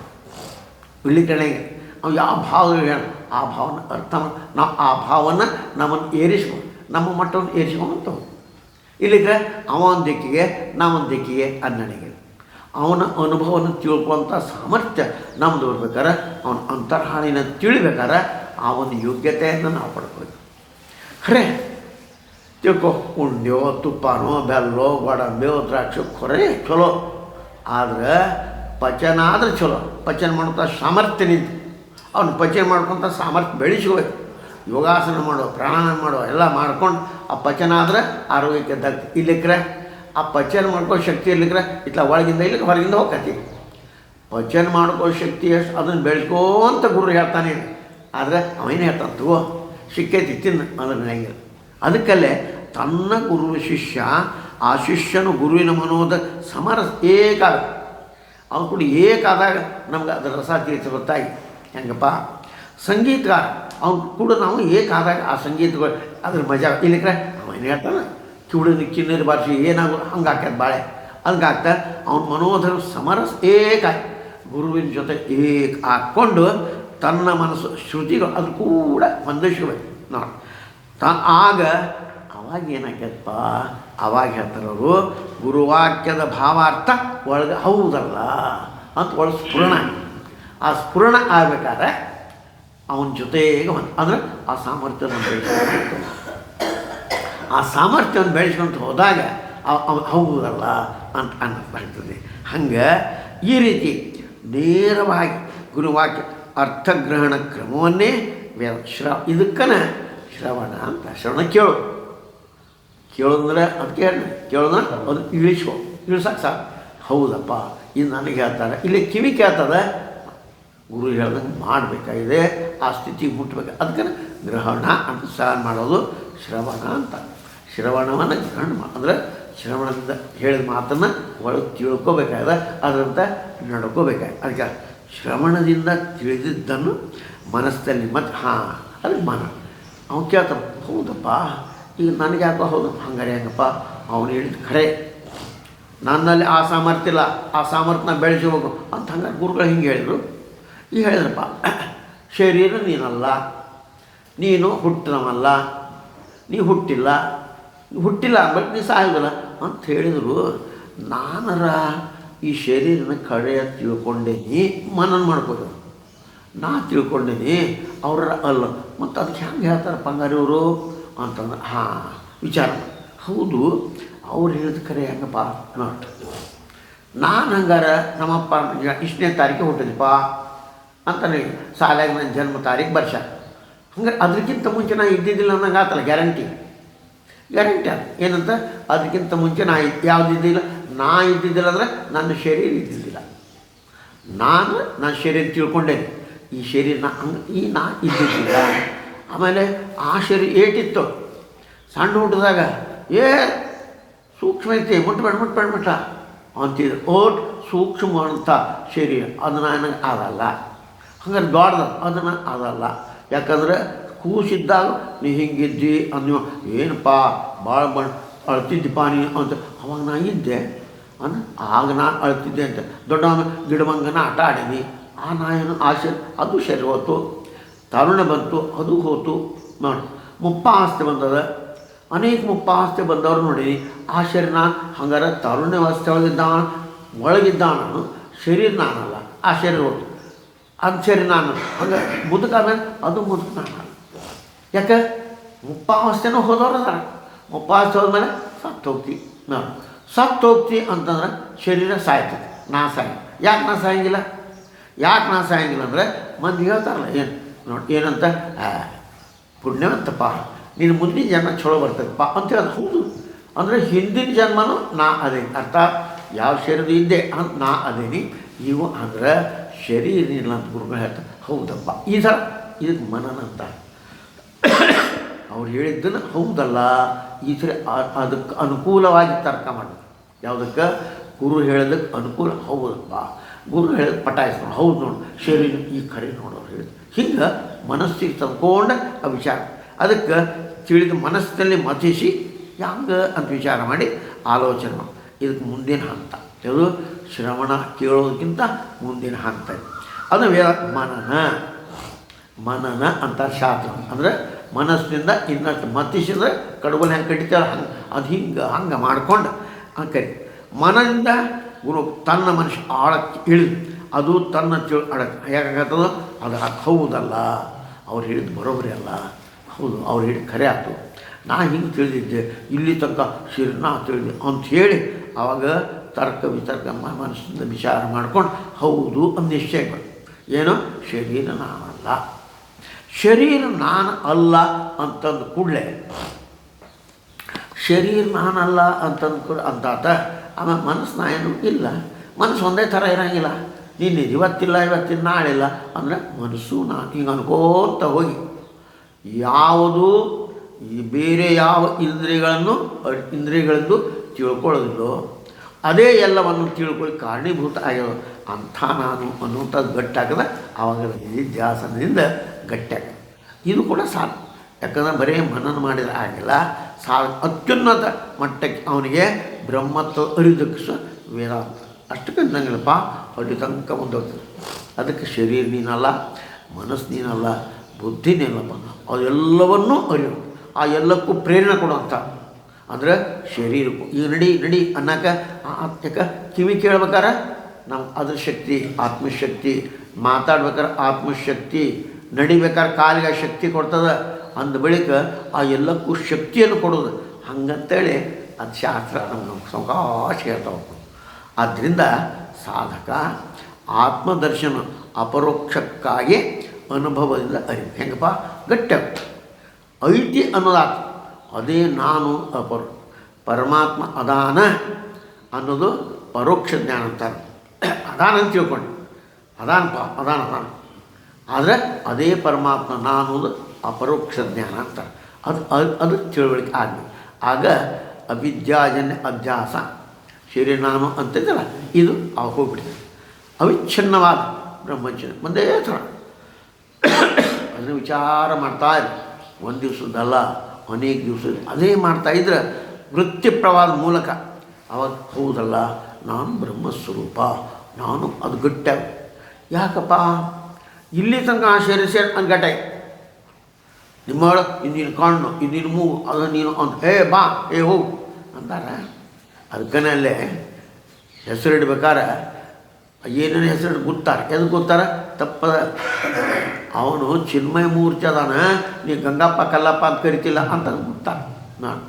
ಇಲ್ಲಿ ಕಡೆಗೆ ಅವ್ನು ಯಾವ ಭಾವ ಹೇಳ ಆ ಭಾವನ ಅರ್ಥ ನಾವು ಆ ಭಾವನ ನಮ್ಮನ್ನು ಏರಿಸ್ಕೊಂಡು ನಮ್ಮ ಮಟ್ಟವನ್ನು ಏರಿಸ್ಕೊಂಡಂತ ಇಲ್ಲಿದ್ರೆ ಅವ ಒಂದು ದಿಕ್ಕಿಗೆ ನಾವೊಂದು ದಿಕ್ಕಿಗೆ ಅನ್ನಣಿಗೆ ಅವನ ಅನುಭವವನ್ನು ತಿಳ್ಕೊಳ್ಳೋಂಥ ಸಾಮರ್ಥ್ಯ ನಮ್ಮದು ಬರ್ಬೇಕಾರೆ ಅವನ ಅಂತರ್ಹಾಣಿನ ತಿಳಿಬೇಕಾರೆ ಆ ಒಂದು ಯೋಗ್ಯತೆಯನ್ನು ನಾವು ಪಡ್ಕೋಬೇಕು. ಖರೆ ತಿಳ್ಕೊ, ಉಂಡ್ಯೋ ತುಪ್ಪನೋ ಬೆಲ್ಲೋ ಗೋಡಂಬಿಯೋ ದ್ರಾಕ್ಷಿ ಖರೆ ಚಲೋ, ಆದ್ರೆ ಪಚನ ಆದ್ರೆ ಚಲೋ. ಪಚನ ಮಾಡೋಂಥ ಸಾಮರ್ಥ್ಯ ನಿಂತು ಅವ್ನು ಪಚನ ಮಾಡ್ಕೊತ ಸಾಮರ್ಥ್ಯ ಬೆಳೆಸ್ಕೋಬೇಕು. ಯೋಗಾಸನ ಮಾಡೋ, ಪ್ರಾಣಾಯಾಮ ಮಾಡೋ ಎಲ್ಲ ಮಾಡ್ಕೊಂಡು ಆ ಪಚನ ಆದರೆ ಆರೋಗ್ಯಕ್ಕೆ ದಗ್ತಿ. ಇಲ್ಲಿಕ್ರೆ ಆ ಪಚನ ಮಾಡ್ಕೋ ಶಕ್ತಿ ಇರ್ಲಿಕ್ರೆ ಇಟ್ಲ ಒಳಗಿಂದ ಇಲ್ಲಿಕ್ಕೆ ಹೊರಗಿಂದ ಹೋಗ್ಕತಿ. ಪಚನ ಮಾಡ್ಕೋ ಶಕ್ತಿ ಎಷ್ಟು ಅದನ್ನು ಬೆಳೆಸ್ಕೋಂತ ಗುರು ಹೇಳ್ತಾನೆ. ಆದರೆ ಅವೇನು ಹೇಳ್ತಾನೆ, ತಗೋ ಸಿಕ್ಕೈತಿ ತಿನ್ನು ಅದನ್ನು ಹೆಂಗೆ. ಅದಕ್ಕಲ್ಲೇ ತನ್ನ ಗುರು ಶಿಷ್ಯ, ಆ ಶಿಷ್ಯನು ಗುರುವಿನ ಮನೋದ ಸಮರಸ ಏಕಾಗ ಅವನು ಕೂಡ ಏಕಾದಾಗ ನಮ್ಗೆ ಅದರ ರಸ ತಿಳಿಸಿ ಗೊತ್ತಾಗಿ ಹೆಂಗಪ್ಪ. ಸಂಗೀತಗಾರ ಅವ್ನು ಕೂಡ ನಾವು ಏಕಾದಾಗ ಆ ಸಂಗೀತಗಳು ಅದ್ರ ಮಜಾ ಇಲ್ಲಿಕ್ರೆ ಅವನು ಹೇಳ್ತಾನೆ ಕಿವುಡಿನ ಕಿನ್ನರಿ ಬಾರಿಸಿ ಏನಾಗೋದು ಹಂಗೆ ಹಾಕ್ಯದ ಬಾಳೆ ಹಂಗಾಗ್ತ ಅವ್ನ ಮನೋಧರ್ಮ ಸಮರಸ ಏಕಾಗಿ ಗುರುವಿನ ಜೊತೆ ಏಕ ಹಾಕ್ಕೊಂಡು ತನ್ನ ಮನಸ್ಸು ಶ್ರುತಿಗಳು ಅದು ಕೂಡ ಹೊಂದಿಸ್ಬೇಕು ನೋಡಿ ಆಗ ಅವಾಗ ಏನಾಗ್ಯದಪ್ಪ ಅವಾಗ ಹೇಳ್ತಾರೆ ಅವರು ಗುರುವಾಕ್ಯದ ಭಾವಾರ್ಥ ಒಳಗೆ ಹೌದಲ್ಲ ಅಂತ ಒಳಗೆ ಸ್ಫುರಣ ಆ ಸ್ಫುರಣ ಆಗ್ಬೇಕಾದ್ರೆ ಅವನ ಜೊತೆಗೆ ಅಂದ್ರೆ ಆ ಸಾಮರ್ಥ್ಯವನ್ನು ಬೆಳೆಸ್ಕೊಂಡು ಆ ಸಾಮರ್ಥ್ಯವನ್ನು ಬೆಳೆಸ್ಕೊಂತ ಹೋದಾಗ ಹೌದಲ್ಲ ಅಂತ ಅನ್ನಿಸ್ತದೆ. ಹಂಗೆ ಈ ರೀತಿ ನೇರವಾಗಿ ಗುರುವಾಕ್ಯ ಅರ್ಥಗ್ರಹಣ ಕ್ರಮವನ್ನೇ ಇದಕ್ಕನ ಶ್ರವಣ ಅಂತ. ಶ್ರವಣ ಕೇಳೋದಂದ್ರೆ ಅದಕ್ಕೆ ಕೇಳೋದನ್ನ ಅದು ಇಳಿಸಕ್ಕೆ ಸಾಕು. ಹೌದಪ್ಪ ಇದು ನನಗೆ ಹೇಳ್ತಾರೆ, ಇಲ್ಲಿ ಕಿವಿ ಕೇಳ್ತದೆ, ಗುರು ಹೇಳ್ದಂಗೆ ಮಾಡಬೇಕಾಗಿದೆ, ಆ ಸ್ಥಿತಿಗೆ ಮುಟ್ಟಬೇಕು. ಅದಕ್ಕೆ ಗ್ರಹಣ ಅಂತ ಸಹ ಮಾಡೋದು ಶ್ರವಣ ಅಂತ. ಶ್ರವಣವನ್ನು ಗ್ರಹಣ ಅಂದರೆ ಶ್ರವಣದಿಂದ ಹೇಳಿದ ಮಾತನ್ನು ಒಳಗೆ ತಿಳ್ಕೊಬೇಕಾಗಿದೆ, ಅದರಂತೆ ನಡ್ಕೋಬೇಕಾಗಿದೆ. ಅದಕ್ಕೆ ಶ್ರವಣದಿಂದ ತಿಳಿದಿದ್ದನ್ನು ಮನಸ್ಸಲ್ಲಿ ಮತ್ತು ಅದಕ್ಕೆ ಮನ ಅವ್ನು ಕೇಳ್ತಾನೆ, ಹೌದಪ್ಪ ಈಗ ನನಗೆ ಯಾಕೋ ಹೌದು ಹಂಗಾರೆ ಹೆಂಗಪ್ಪ ಅವನು ಹೇಳಿದ ಖರೆ, ನನ್ನಲ್ಲಿ ಆ ಸಾಮರ್ಥ್ಯ ಇಲ್ಲ, ಆ ಸಾಮರ್ಥ್ಯನ ಬೆಳೆಸಬೇಕು ಅಂತ ಹಂಗಾರೆ ಗುರುಗಳು ಹಿಂಗೆ ಹೇಳಿದರು. ಈಗ ಹೇಳಿದ್ರಪ್ಪ ಶರೀರ ನೀನಲ್ಲ, ನೀನು ಹುಟ್ಟಿನವಲ್ಲ, ನೀ ಹುಟ್ಟಿಲ್ಲ ಅಂದ್ಬಿಟ್ಟು ನೀ ಸಾಯೋದಿಲ್ಲ ಅಂತ ಹೇಳಿದರು. ನಾನರ ಈ ಶರೀರನ ಕಡೆಯ ತಿಳ್ಕೊಂಡೇನಿ, ಮನನ ಮಾಡ್ಕೋದು ನಾ ತಿಳ್ಕೊಂಡೇನಿ, ಅವರ ಅಲ್ಲ. ಮತ್ತು ಅದಕ್ಕೆ ಹೆಂಗೆ ಹೇಳ್ತಾರಪ್ಪ ಹಂಗಾರೆ ಇವರು ಅಂತಂದ್ರೆ ವಿಚಾರ ಹೌದು ಅವ್ರು ಹೇಳಿದ ಕರೆ ಹೆಂಗಪ್ಪ ನೋಟ್. ನಾನು ಹಂಗಾರೆ ನಮ್ಮಪ್ಪ ಇಷ್ಟನೇ ತಾರೀಕು ಹುಟ್ಟಿದಪ್ಪ ಅಂತಾನೆ ಸಾಲಾಗ ನನ್ನ ಜನ್ಮ ತಾರೀಕು ವರ್ಷ, ಹಂಗಾರೆ ಅದಕ್ಕಿಂತ ಮುಂಚೆ ನಾ ಇದ್ದಿದ್ದಿಲ್ಲ ಅನ್ನಂಗೆ ಆತಲ್ಲ ಗ್ಯಾರಂಟಿ ಅದು ಏನಂತ, ಅದಕ್ಕಿಂತ ಮುಂಚೆ ಯಾವುದಿದ್ದಿಲ್ಲ, ನಾ ಇದ್ದಿದ್ದಿಲ್ಲ ಅಂದರೆ ನನ್ನ ಶರೀರ ಇದ್ದಿದ್ದಿಲ್ಲ, ನನ್ನ ಶರೀರ ತಿಳ್ಕೊಂಡೇನೆ, ಈ ಶರೀರ ನಾ ಇದ್ದಿದ್ದಿಲ್ಲ. ಆಮೇಲೆ ಆ ಶರೀರ ಏಟಿತ್ತು ಸಣ್ಣ ಹುಟ್ಟಿದಾಗ ಸೂಕ್ಷ್ಮ ಐತಿ, ಮುಟ್ಬೇಡ ಅಂತಿದ್ರು. ಸೂಕ್ಷ್ಮ ಅಂತ ಶರೀರ ಅದನ್ನು ನನಗೆ ಆಗಲ್ಲ, ಹಂಗಾರೆ ದೊಡ್ಡದು ಅದನ್ನು ಆಗಲ್ಲ. ಯಾಕಂದ್ರೆ ಕೂಸಿದ್ದಾಗ ನೀ ಹಿಂಗಿದ್ದಿ ಅನ್ನೋ ಏನಪ್ಪ ಭಾಳ ಅಳ್ತಿದ್ದಪ್ಪ ನೀನು ಅಂತ ಅವಾಗ ನಾ ಇದ್ದೆ ಆಗ ನಾನು ಅಳ್ತಿದ್ದೆ ಅಂತ. ದೊಡ್ಡವನ ಗಿಡಮಂಗನ ಆಟ ಆಡೀನಿ, ಆ ನಾಯನು ಆಸೆ ಅದು ಸರಿ ಹೋತು, ತರುಣ ಬಂತು ಅದು ಹೋತು ನೋಡಿ. ಮುಪ್ಪಾವಸ್ಥೆ ಬಂದದ, ಅನೇಕ ಮುಪ್ಪಾವಸ್ಥೆ ಬಂದವರು ನೋಡೀನಿ. ಆ ಶರೀರ ನಾನು ಹಂಗಾರೆ ತರುಣಾವಸ್ಥೆ ಒಳಗಿದ್ದಾವ ನಾನು, ಶರೀರ ನಾನಲ್ಲ, ಆ ಶರೀರ ಹೋತು, ಅದು ಶರೀರ ನಾನು ಹಂಗೆ ಮುದುಕಾದ್ಮೇಲೆ ಅದು ಮುದುಕ ನಾನಲ್ಲ. ಯಾಕೆ ಮುಪ್ಪಾವಸ್ಥೆನೂ ಹೋದವ್ರು ಅದಾರ, ಮುಪ್ಪಾವಸ್ಥೆ ಹೋದ್ಮೇಲೆ ಸತ್ತು ಹೋಗ್ತಿ ಅಂತಂದ್ರೆ ಶರೀರ ಸಾಯ್ತದೆ, ನಾ ಯಾಕೆ ನಾ ಸಾಯಂಗಿಲ್ಲ ಅಂದರೆ ಮಂದಿ ಹೇಳ್ತಾರಲ್ಲ ನೋಡಿ ಏನಂತ, ಪುಣ್ಯವಂತಪ್ಪ ನೀನು ಮುಂದಿನ ಜನ್ಮ ಚಲೋ ಬರ್ತದಪ್ಪ ಅಂತ ಹೇಳೋದು. ಹೌದು ಅಂದರೆ ಹಿಂದಿನ ಜನ್ಮನೂ ನಾ ಅದೇನಿ, ಅರ್ಥಾತ್ ಯಾವ ಶರೀರ ಇದ್ದೆ ಅಂತ ನಾ ಅದೇನಿ. ಇವು ಅಂದ್ರೆ ಶರೀರ ಇಲ್ಲ ಅಂತ ಗುರುಗಳು ಹೇಳ್ತಾರೆ. ಹೌದಪ್ಪ ಈ ಥರ ಇದಕ್ಕೆ ಮನನ ಅಂತ ಅವ್ರು ಹೇಳಿದ್ದನ್ನು ಹೌದಲ್ಲ ಈ ಥರ ಅದಕ್ಕೆ ಅನುಕೂಲವಾಗಿ ತರ್ಕ ಮಾಡೋದು. ಯಾವುದಕ್ಕೆ ಗುರು ಹೇಳೋದಕ್ಕೆ ಅನುಕೂಲ, ಹೌದಪ್ಪ ಗುರು ಹೇಳಿದ ಪಟಾಯಿಸ್ಕೊಂಡು ಹೌದು ನೋಡು ಶರೀರ ಈ ಖರೆ ನೋಡೋರು ಹೇಳಿದ್ರು. ಹಿಂಗೆ ಮನಸ್ಸಿಗೆ ತಂದ್ಕೊಂಡು ಆ ವಿಚಾರ, ಅದಕ್ಕೆ ತಿಳಿದು ಮನಸ್ಸಿನಲ್ಲಿ ಮತಿಸಿ ಹೆಂಗೆ ಅಂತ ವಿಚಾರ ಮಾಡಿ ಆಲೋಚನೆ ಮಾಡಿ ಇದಕ್ಕೆ ಮುಂದಿನ ಹಂತ ಇದು ಶ್ರವಣ ಕೇಳೋದಕ್ಕಿಂತ ಮುಂದಿನ ಹಂತ ಅದು ಮನನ ಅಂತ ಶಾಸ್ತ್ರ. ಅಂದರೆ ಮನಸ್ಸಿನಿಂದ ಇನ್ನಷ್ಟು ಮತಿಸಿದ್ರೆ ಕಡುಬಲ್ ಹೆಂಗೆ ಕಡಿತಾರ ಅದು ಹಂಗೆ ಮಾಡ್ಕೊಂಡು ಹಂಗೆ ಮನದಿಂದ ಗುರು ತನ್ನ ಮನುಷ್ಯ ಆಳಕ್ಕೆ ಇಳಿದು ಅದು ತನ್ನ ಹೇಗಾಗತ್ತದೋ ಅದು ಹೌದಲ್ಲ, ಅವ್ರು ಹೇಳಿದ್ದು ಬರೋಬ್ಬರಿ ಅಲ್ಲ, ಹೌದು ಅವ್ರು ಹೇಳಿದ ಖರೆ ಆಯ್ತು, ನಾ ಹಿಂಗೆ ತಿಳಿದಿದ್ದೆ, ಇಲ್ಲಿ ತನಕ ನಾ ತಿಳಿದೆ ಅಂಥೇಳಿ ಆವಾಗ ತರ್ಕ ವಿತರ್ಕ ಮನಸ್ಸಿಂದ ವಿಚಾರ ಮಾಡ್ಕೊಂಡು ಹೌದು ಅಂತ ನಿಶ್ಚಯ ಮಾಡಿ ಏನೋ ಶರೀರ ನಾನಲ್ಲ, ಶರೀರ ನಾನು ಅಲ್ಲ ಅಂತಂದು ಕೂಡಲೇ ಶರೀರ ನಾನಲ್ಲ ಅಂತಂದು ಅಂತಾತ. ಆಮೇಲೆ ಮನಸ್ಸು ನಾ ಏನು ಇಲ್ಲ, ಮನಸ್ಸು ಒಂದೇ ಥರ ಇರೋಂಗಿಲ್ಲ, ನೀನು ಇವತ್ತಿಲ್ಲ ನಾಳಿಲ್ಲ ಅಂದರೆ ಮನಸ್ಸು ನಾನು ಹಿಂಗೆ ಅನ್ಕೋತ ಹೋಗಿ ಯಾವುದು ಬೇರೆ ಯಾವ ಇಂದ್ರಿಯಗಳದ್ದು ತಿಳ್ಕೊಳ್ಳೋದಿಲ್ಲೋ ಅದೇ ಎಲ್ಲವನ್ನು ತಿಳ್ಕೊಳ್ಳಿ ಕಾರಣೀಭೂತ ಆಗ್ಯದ. ಅಂಥ ನಾನು ಅನ್ನುವಂಥದ್ದು ಗಟ್ಟಾಗದ ಆವಾಗ ನಿಧಿಧ್ಯಾಸನದಿಂದ ಗಟ್ಟಿಯಾಗ. ಇದು ಕೂಡ ಸಾಕು. ಯಾಕಂದ್ರೆ ಬರೀ ಮನನ ಮಾಡಿದರೆ ಆಗಿಲ್ಲ, ಅತ್ಯುನ್ನತ ಮಟ್ಟಕ್ಕೆ ಅವನಿಗೆ ಬ್ರಹ್ಮತ್ವ ಅರಿದಕ್ಷ ವೇದಾಂತ ಅಷ್ಟಕ್ಕೆ ನಂಗಿಲ್ಲಪ್ಪ ಅಲ್ಲಿ ತನಕ ಮುಂದೋಗ್ತದೆ. ಅದಕ್ಕೆ ಶರೀರ ನೀನಲ್ಲ, ಮನಸ್ಸು ನೀನಲ್ಲ, ಬುದ್ಧಿ ನೀನಲ್ಲಪ್ಪ, ಅದೆಲ್ಲವನ್ನೂ ಅರಿವು, ಆ ಎಲ್ಲಕ್ಕೂ ಪ್ರೇರಣೆ ಕೊಡುವಂಥ ಅಂದರೆ ಶರೀರಕ್ಕೂ ಈಗ ನಡಿ ಅನ್ನೋಕೆ ಯಾಕೆ ಕಿವಿ ಕೇಳ್ಬೇಕಾರೆ ನಾವು ಅದ್ರ ಶಕ್ತಿ ಆತ್ಮಶಕ್ತಿ, ಮಾತಾಡ್ಬೇಕಾದ್ರೆ ಆತ್ಮಶಕ್ತಿ, ನಡಿಬೇಕಾದ್ರೆ ಕಾಲಿಗೆ ಶಕ್ತಿ ಕೊಡ್ತದೆ. ಅಂದ ಬಳಿಕ ಆ ಎಲ್ಲಕ್ಕೂ ಶಕ್ತಿಯನ್ನು ಕೊಡೋದು. ಹಂಗಂತೇಳಿ ಅದು ಶಾಸ್ತ್ರ ನಮ್ಗೆ ಸಾವಕಾಶ ಹೇಳ್ತಾ ಹೋಗ್ತದೆ. ಆದ್ದರಿಂದ ಸಾಧಕ ಆತ್ಮದರ್ಶನ ಅಪರೋಕ್ಷಕ್ಕಾಗಿ ಅನುಭವದಿಂದ ಅರಿವು ಹೆಂಗಪ್ಪ ಗಟ್ಟಿ ಐತಿ ಅನ್ನೋದಾತ. ಅದೇ ನಾನು ಪರಮಾತ್ಮ ಅದಾನ ಅನ್ನೋದು ಪರೋಕ್ಷ ಜ್ಞಾನ ಅಂತಾರೆ. ಅದಾನ ಅಂತ ತಿಳ್ಕೊಂಡು ಅದಾನ ಆದರೆ ಅದೇ ಪರಮಾತ್ಮ ನಾನು ಅನ್ನೋದು ಅಪರೋಕ್ಷ ಜ್ಞಾನ ಅಂತಾರೆ. ಅದು ತಿಳುವಳಿಕೆ ಆಗಲಿ. ಆಗ ಅವಿದ್ಯಾಜನ್ಯ ಅಧ್ಯಾಸ ಶರೀರ ನಾನು ಅಂತಿದ್ದಲ್ಲ, ಇದು ಹೋಗ್ಬಿಡ್ತದೆ. ಅವಿಚ್ಛಿನ್ನವಾದ ಬ್ರಹ್ಮಚರ್ಯ ಒಂದೇ ಥರ ಅದನ್ನು ವಿಚಾರ ಮಾಡ್ತಾಯಿಲ್ಲ. ಒಂದು ದಿವಸದಲ್ಲ, ಅನೇಕ ದಿವಸ ಅದೇ ಮಾಡ್ತಾಯಿದ್ರೆ ವೃತ್ತಿಪ್ರವಾದ ಮೂಲಕ ಅವಾಗ ಹೌದಲ್ಲ ನಾನು ಬ್ರಹ್ಮಸ್ವರೂಪ, ನಾನು ಅದು ಗಟ್ಟ. ಯಾಕಪ್ಪ ಇಲ್ಲಿ ತನಕ ಆ ಶರೀರ ಅದು ಗಟ್ಟಾಗಿ ನಿಮ್ಮ ಇನ್ನೀನು ಕಣ್ಣು ಇನ್ನೀನು ಮೂಗು ಅದು ನೀನು ಅಂತ ಬಾ ಹೋಗು ಅಂತಾರೆ. ಅದಕ್ಕನಲ್ಲೇ ಹೆಸರಿಡ್ಬೇಕಾರೆ ಏನೇನು ಹೆಸರು ಗೊತ್ತಾರೆ. ಎದು ಗೊತ್ತಾರೆ ತಪ್ಪದ ಅವನು ಚಿನ್ಮಯ ಮೂರ್ತಿ ಅದಾನ, ನೀ ಗಂಗಪ್ಪ ಕಲ್ಲಪ್ಪ ಅಂತ ಕರಿತಿಲ್ಲ ಅಂತ ಗೊತ್ತಾರೆ. ನಾನು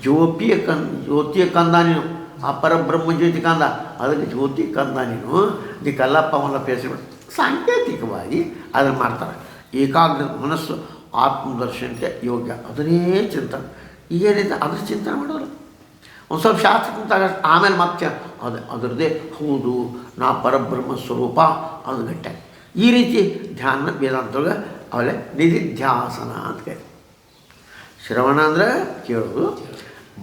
ಜ್ಯೋತಿಯ ಕಂದ ನೀನು, ಆ ಪರಬ್ರಹ್ಮ ಜ್ಯೋತಿ ಕಂದ, ಅದಕ್ಕೆ ಜ್ಯೋತಿ ಕಂದ ನೀ ಕಲ್ಲಪ್ಪ ಮಲ್ಲಪ್ಪ ಹೆಸರು ಸಾಂಕೇತಿಕವಾಗಿ ಅದನ್ನು ಮಾಡ್ತಾರೆ. ಏಕಾಗ್ರ ಮನಸ್ಸು ಆತ್ಮದರ್ಶನಕ್ಕೆ ಯೋಗ್ಯ, ಅದನ್ನೇ ಚಿಂತನೆ. ಈಗೇನಿದೆ ಅದ್ರ ಚಿಂತನೆ ಮಾಡೋಲ್ಲ. ಒಂದು ಸ್ವಲ್ಪ ಶಾಸ್ತ್ರ ಕುಂತಾಗ ಆಮೇಲೆ ಮತ್ತೆ ಅದರದ್ದೇ ಹೌದು ನಾ ಪರಬ್ರಹ್ಮ ಸ್ವರೂಪ ಅದು ಗಟ್ಟೆ. ಈ ರೀತಿ ಧ್ಯಾನ ವೇದಾಂತೊಳಗೆ ಅವಳೆ ನಿಧಿಧ್ಯಾಸನ ಅಂತ ಕರಿ. ಶ್ರವಣ ಅಂದರೆ ಕೇಳೋದು,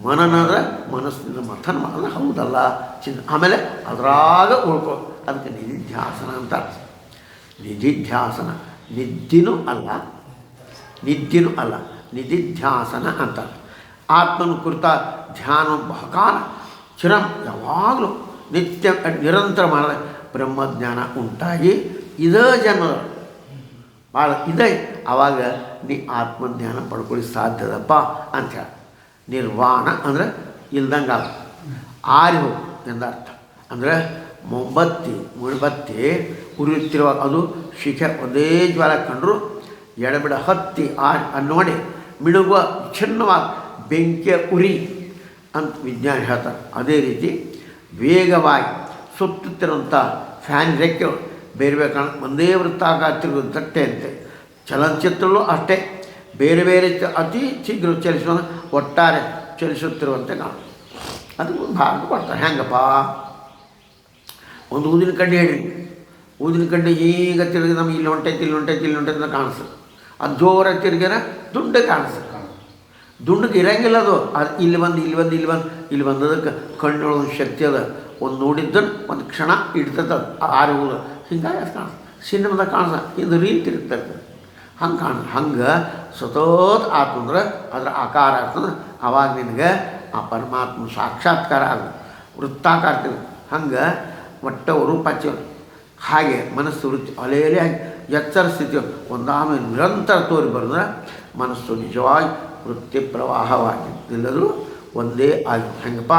ಮನನ ಅಂದರೆ ಮನಸ್ಸಿನಿಂದ ಮಥನ ಮಾಡೋದು, ಹೌದಲ್ಲ ಆಮೇಲೆ ಅದರಾಗ ಉಳ್ಕೋ, ಅದಕ್ಕೆ ನಿಧಿಧ್ಯಾಸನ ಅಂತ. ನಿಧಿಧ್ಯಾಸನ ನಿದ್ದಿನೂ ಅಲ್ಲ ನಿಧಿಧ್ಯಾಸನ ಅಂತ. ಆತ್ಮನ ಕುರಿತ ಧ್ಯಾನ ಬಹುಕಾಲ ಚಿರಂ ಯಾವಾಗಲೂ ನಿತ್ಯ ನಿರಂತರ ಮಾಡಿದೆ ಬ್ರಹ್ಮಜ್ಞಾನ ಉಂಟಾಗಿ ಇದೇ ಜನ್ಮದ ಭಾಳ ಇದೆ. ಆವಾಗ ನೀ ಆತ್ಮಜ್ಞಾನ ಪಡ್ಕೊಳ್ಳಿ ಸಾಧ್ಯದಪ್ಪ ಅಂಥೇಳಿ. ನಿರ್ವಾಣ ಅಂದರೆ ಇಲ್ದಂಗೆ ಆರಿ ಹೋಗು ಎಂದರ್ಥ. ಅಂದರೆ ಮುಣಬತ್ತಿ ಉರಿಯುತ್ತಿರುವಾಗ ಅದು ಶಿಖೆ ಒಂದೇ ಜ್ವಾಲ ಕಂಡರೂ ಎಡಬಿಡ ಹತ್ತಿ ನೋಡಿ ಮಿಡುಗುವ ಚಿನ್ನವಾದ ಬೆಂಕಿಯ ಉರಿ ಅಂತ ವಿಜ್ಞಾನ ಹೇಳ್ತಾರೆ. ಅದೇ ರೀತಿ ವೇಗವಾಗಿ ಸುತ್ತುತ್ತಿರುವಂಥ ಫ್ಯಾನ್ ರೆಕ್ಕೆಗಳು ಬೇರೆ ಬೇರೆ ಕಾಣ ಒಂದೇ ವೃತ್ತಾಕಾರ ತಿರುಗೋದು ತಟ್ಟೆ ಅಂತೆ. ಚಲನಚಿತ್ರಗಳು ಅಷ್ಟೇ ಬೇರೆ ಬೇರೆ ಅತಿ ಶೀಘ್ರ ಚಲಿಸುವ ಒಟ್ಟಾರೆ ಚಲಿಸುತ್ತಿರುವಂತೆ ಕಾಣ. ಅದಕ್ಕೆ ಭಾಗ ಕೊಡ್ತಾರೆ. ಹೆಂಗಪ್ಪ ಒಂದು ಊದಿನ ಕಡ್ಡಿ ಹೇಳಿ, ಊದಿನ ಕಡ್ಡಿ ಈಗ ತಿರುಗಿ ನಮ್ಗೆ ಇಲ್ಲಿ ಹೊಂಟೈತಿ ಅಂತ ಕಾಣಿಸ್ತದೆ. ಅದು ಜೋರಾಗಿ ತಿರುಗಿರ ದುಂಡ ಕಾಣಿಸ್ತದೆ. ದುಂಡಕ್ಕೆ ಇರಂಗಿಲ್ಲ ಅದು ಇಲ್ಲಿ ಬಂದದಕ್ಕೆ ಕಣ್ಣೊಳಗೆ ಶಕ್ತಿ ಅದ. ಒಂದು ನೋಡಿದ್ದನ್ನು ಒಂದು ಕ್ಷಣ ಇಡ್ತದೆ ಆರುವುದು. ಹಿಂಗಾಗಿ ಅದು ಕಾಣಿಸ್ತದೆ. ಸಿನಿಮಾದಾಗ ಕಾಣಿಸ್ತದೆ, ಇದು ರೀಲ್ ತಿರುಗ್ತದೆ. ಹಂಗೆ ಸತೋತ್ ಆತಂದ್ರೆ ಅದರ ಆಕಾರ ಆಗ್ತಂದ್ರೆ ಆವಾಗ ನಿನಗೆ ಆ ಪರಮಾತ್ಮ ಸಾಕ್ಷಾತ್ಕಾರ ಆಗ ವೃತ್ತಾಕಾರ ತಿರುಗ. ಹಂಗೆ ಒಟ್ಟ ರೂಪಾಚ ಹಾಗೆ ಮನಸ್ಸು ವೃತ್ತಿ ಅಲೆಯಲೇ ಆಗಿ ಎಚ್ಚರ ಸ್ಥಿತಿ ಒಂದಾಮೆ ನಿರಂತರ ತೋರಿ ಬರೆದ್ರೆ ಮನಸ್ಸು ನಿಜವಾಗಿ ವೃತ್ತಿ ಪ್ರವಾಹವಾಗಿಲ್ಲದರೂ ಒಂದೇ ಆಗಿ. ಹೆಂಗಪ್ಪ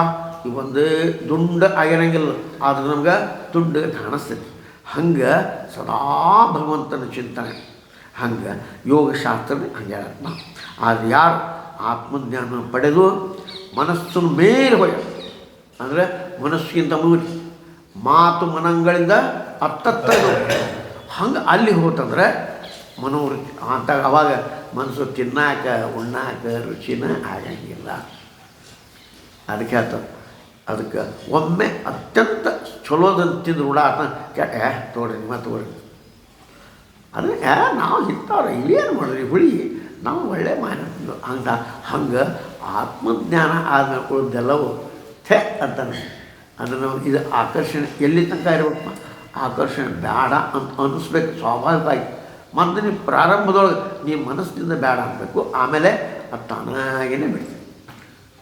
ಈ ಒಂದೇ ದುಂಡ ಆಗಿರಂಗಿಲ್ಲ, ಆದ್ರೆ ನಮ್ಗೆ ದುಂಡ ಕಾಣಿಸ್ತೈತಿ. ಹಂಗೆ ಸದಾ ಭಗವಂತನ ಚಿಂತನೆ. ಹಂಗೆ ಯೋಗಶಾಸ್ತ್ರನೇ ಹಂಗೆ ಆದರೆ ಯಾರು ಆತ್ಮಜ್ಞಾನ ಪಡೆದು ಮನಸ್ಸನ್ನು ಮೇಲೆ ಹೋಯ ಅಂದರೆ ಮನಸ್ಸಿಗಿಂತ ಮುಗಿ ಮಾತು ಮನಗಳಿಂದ ಅತ್ತತ್ತದು ಹಂಗೆ ಅಲ್ಲಿ ಹೋತಂದ್ರೆ ಮನೋವೃತ್ತಿ ಅಂತ ಅವಾಗ ಮನಸ್ಸು ತಿನ್ನಾಕ ಉಣ್ಣಾಕ ರುಚಿನ ಆಗಂಗಿಲ್ಲ. ಅದಕ್ಕೆ ಹೇಳ್ತಾರೆ. ಅದಕ್ಕೆ ಒಮ್ಮೆ ಅತ್ಯಂತ ಚಲೋದಂತ ತಿಂದು ಉಡಾಟ ತೋಡ್ರಿ ನಿಮ್ಮ ತೋರಿ ಅಂದರೆ ನಾವು ಇಂಥವ್ರು ಇಲ್ಲೇನು ಮಾಡ್ರಿ ಹುಳಿ ನಾವು ಒಳ್ಳೆ ಮಾಹಿತಿ ಹಂಗೆ ಆತ್ಮಜ್ಞಾನ ಆದ್ಮೇಲೆ ಉಳಿದೆಲ್ಲವೂ ಥೆ ಅಂತಾನೆ. ಅಂದರೆ ನಾವು ಇದು ಆಕರ್ಷಣೆ ಎಲ್ಲಿ ತನಕ ಇರ್ಬೇಕು, ಆಕರ್ಷಣೆ ಬೇಡ ಅಂತ ಅನ್ನಿಸ್ಬೇಕು ಸ್ವಾಭಾವಿಕವಾಗಿ. ಮತ್ತು ನೀವು ಪ್ರಾರಂಭದೊಳಗೆ ನೀವು ಮನಸ್ಸಿನಿಂದ ಬೇಡ ಅನ್ನಬೇಕು, ಆಮೇಲೆ ಅದು ತಾನಾಗೇ ಬಿಡ್ತೀವಿ.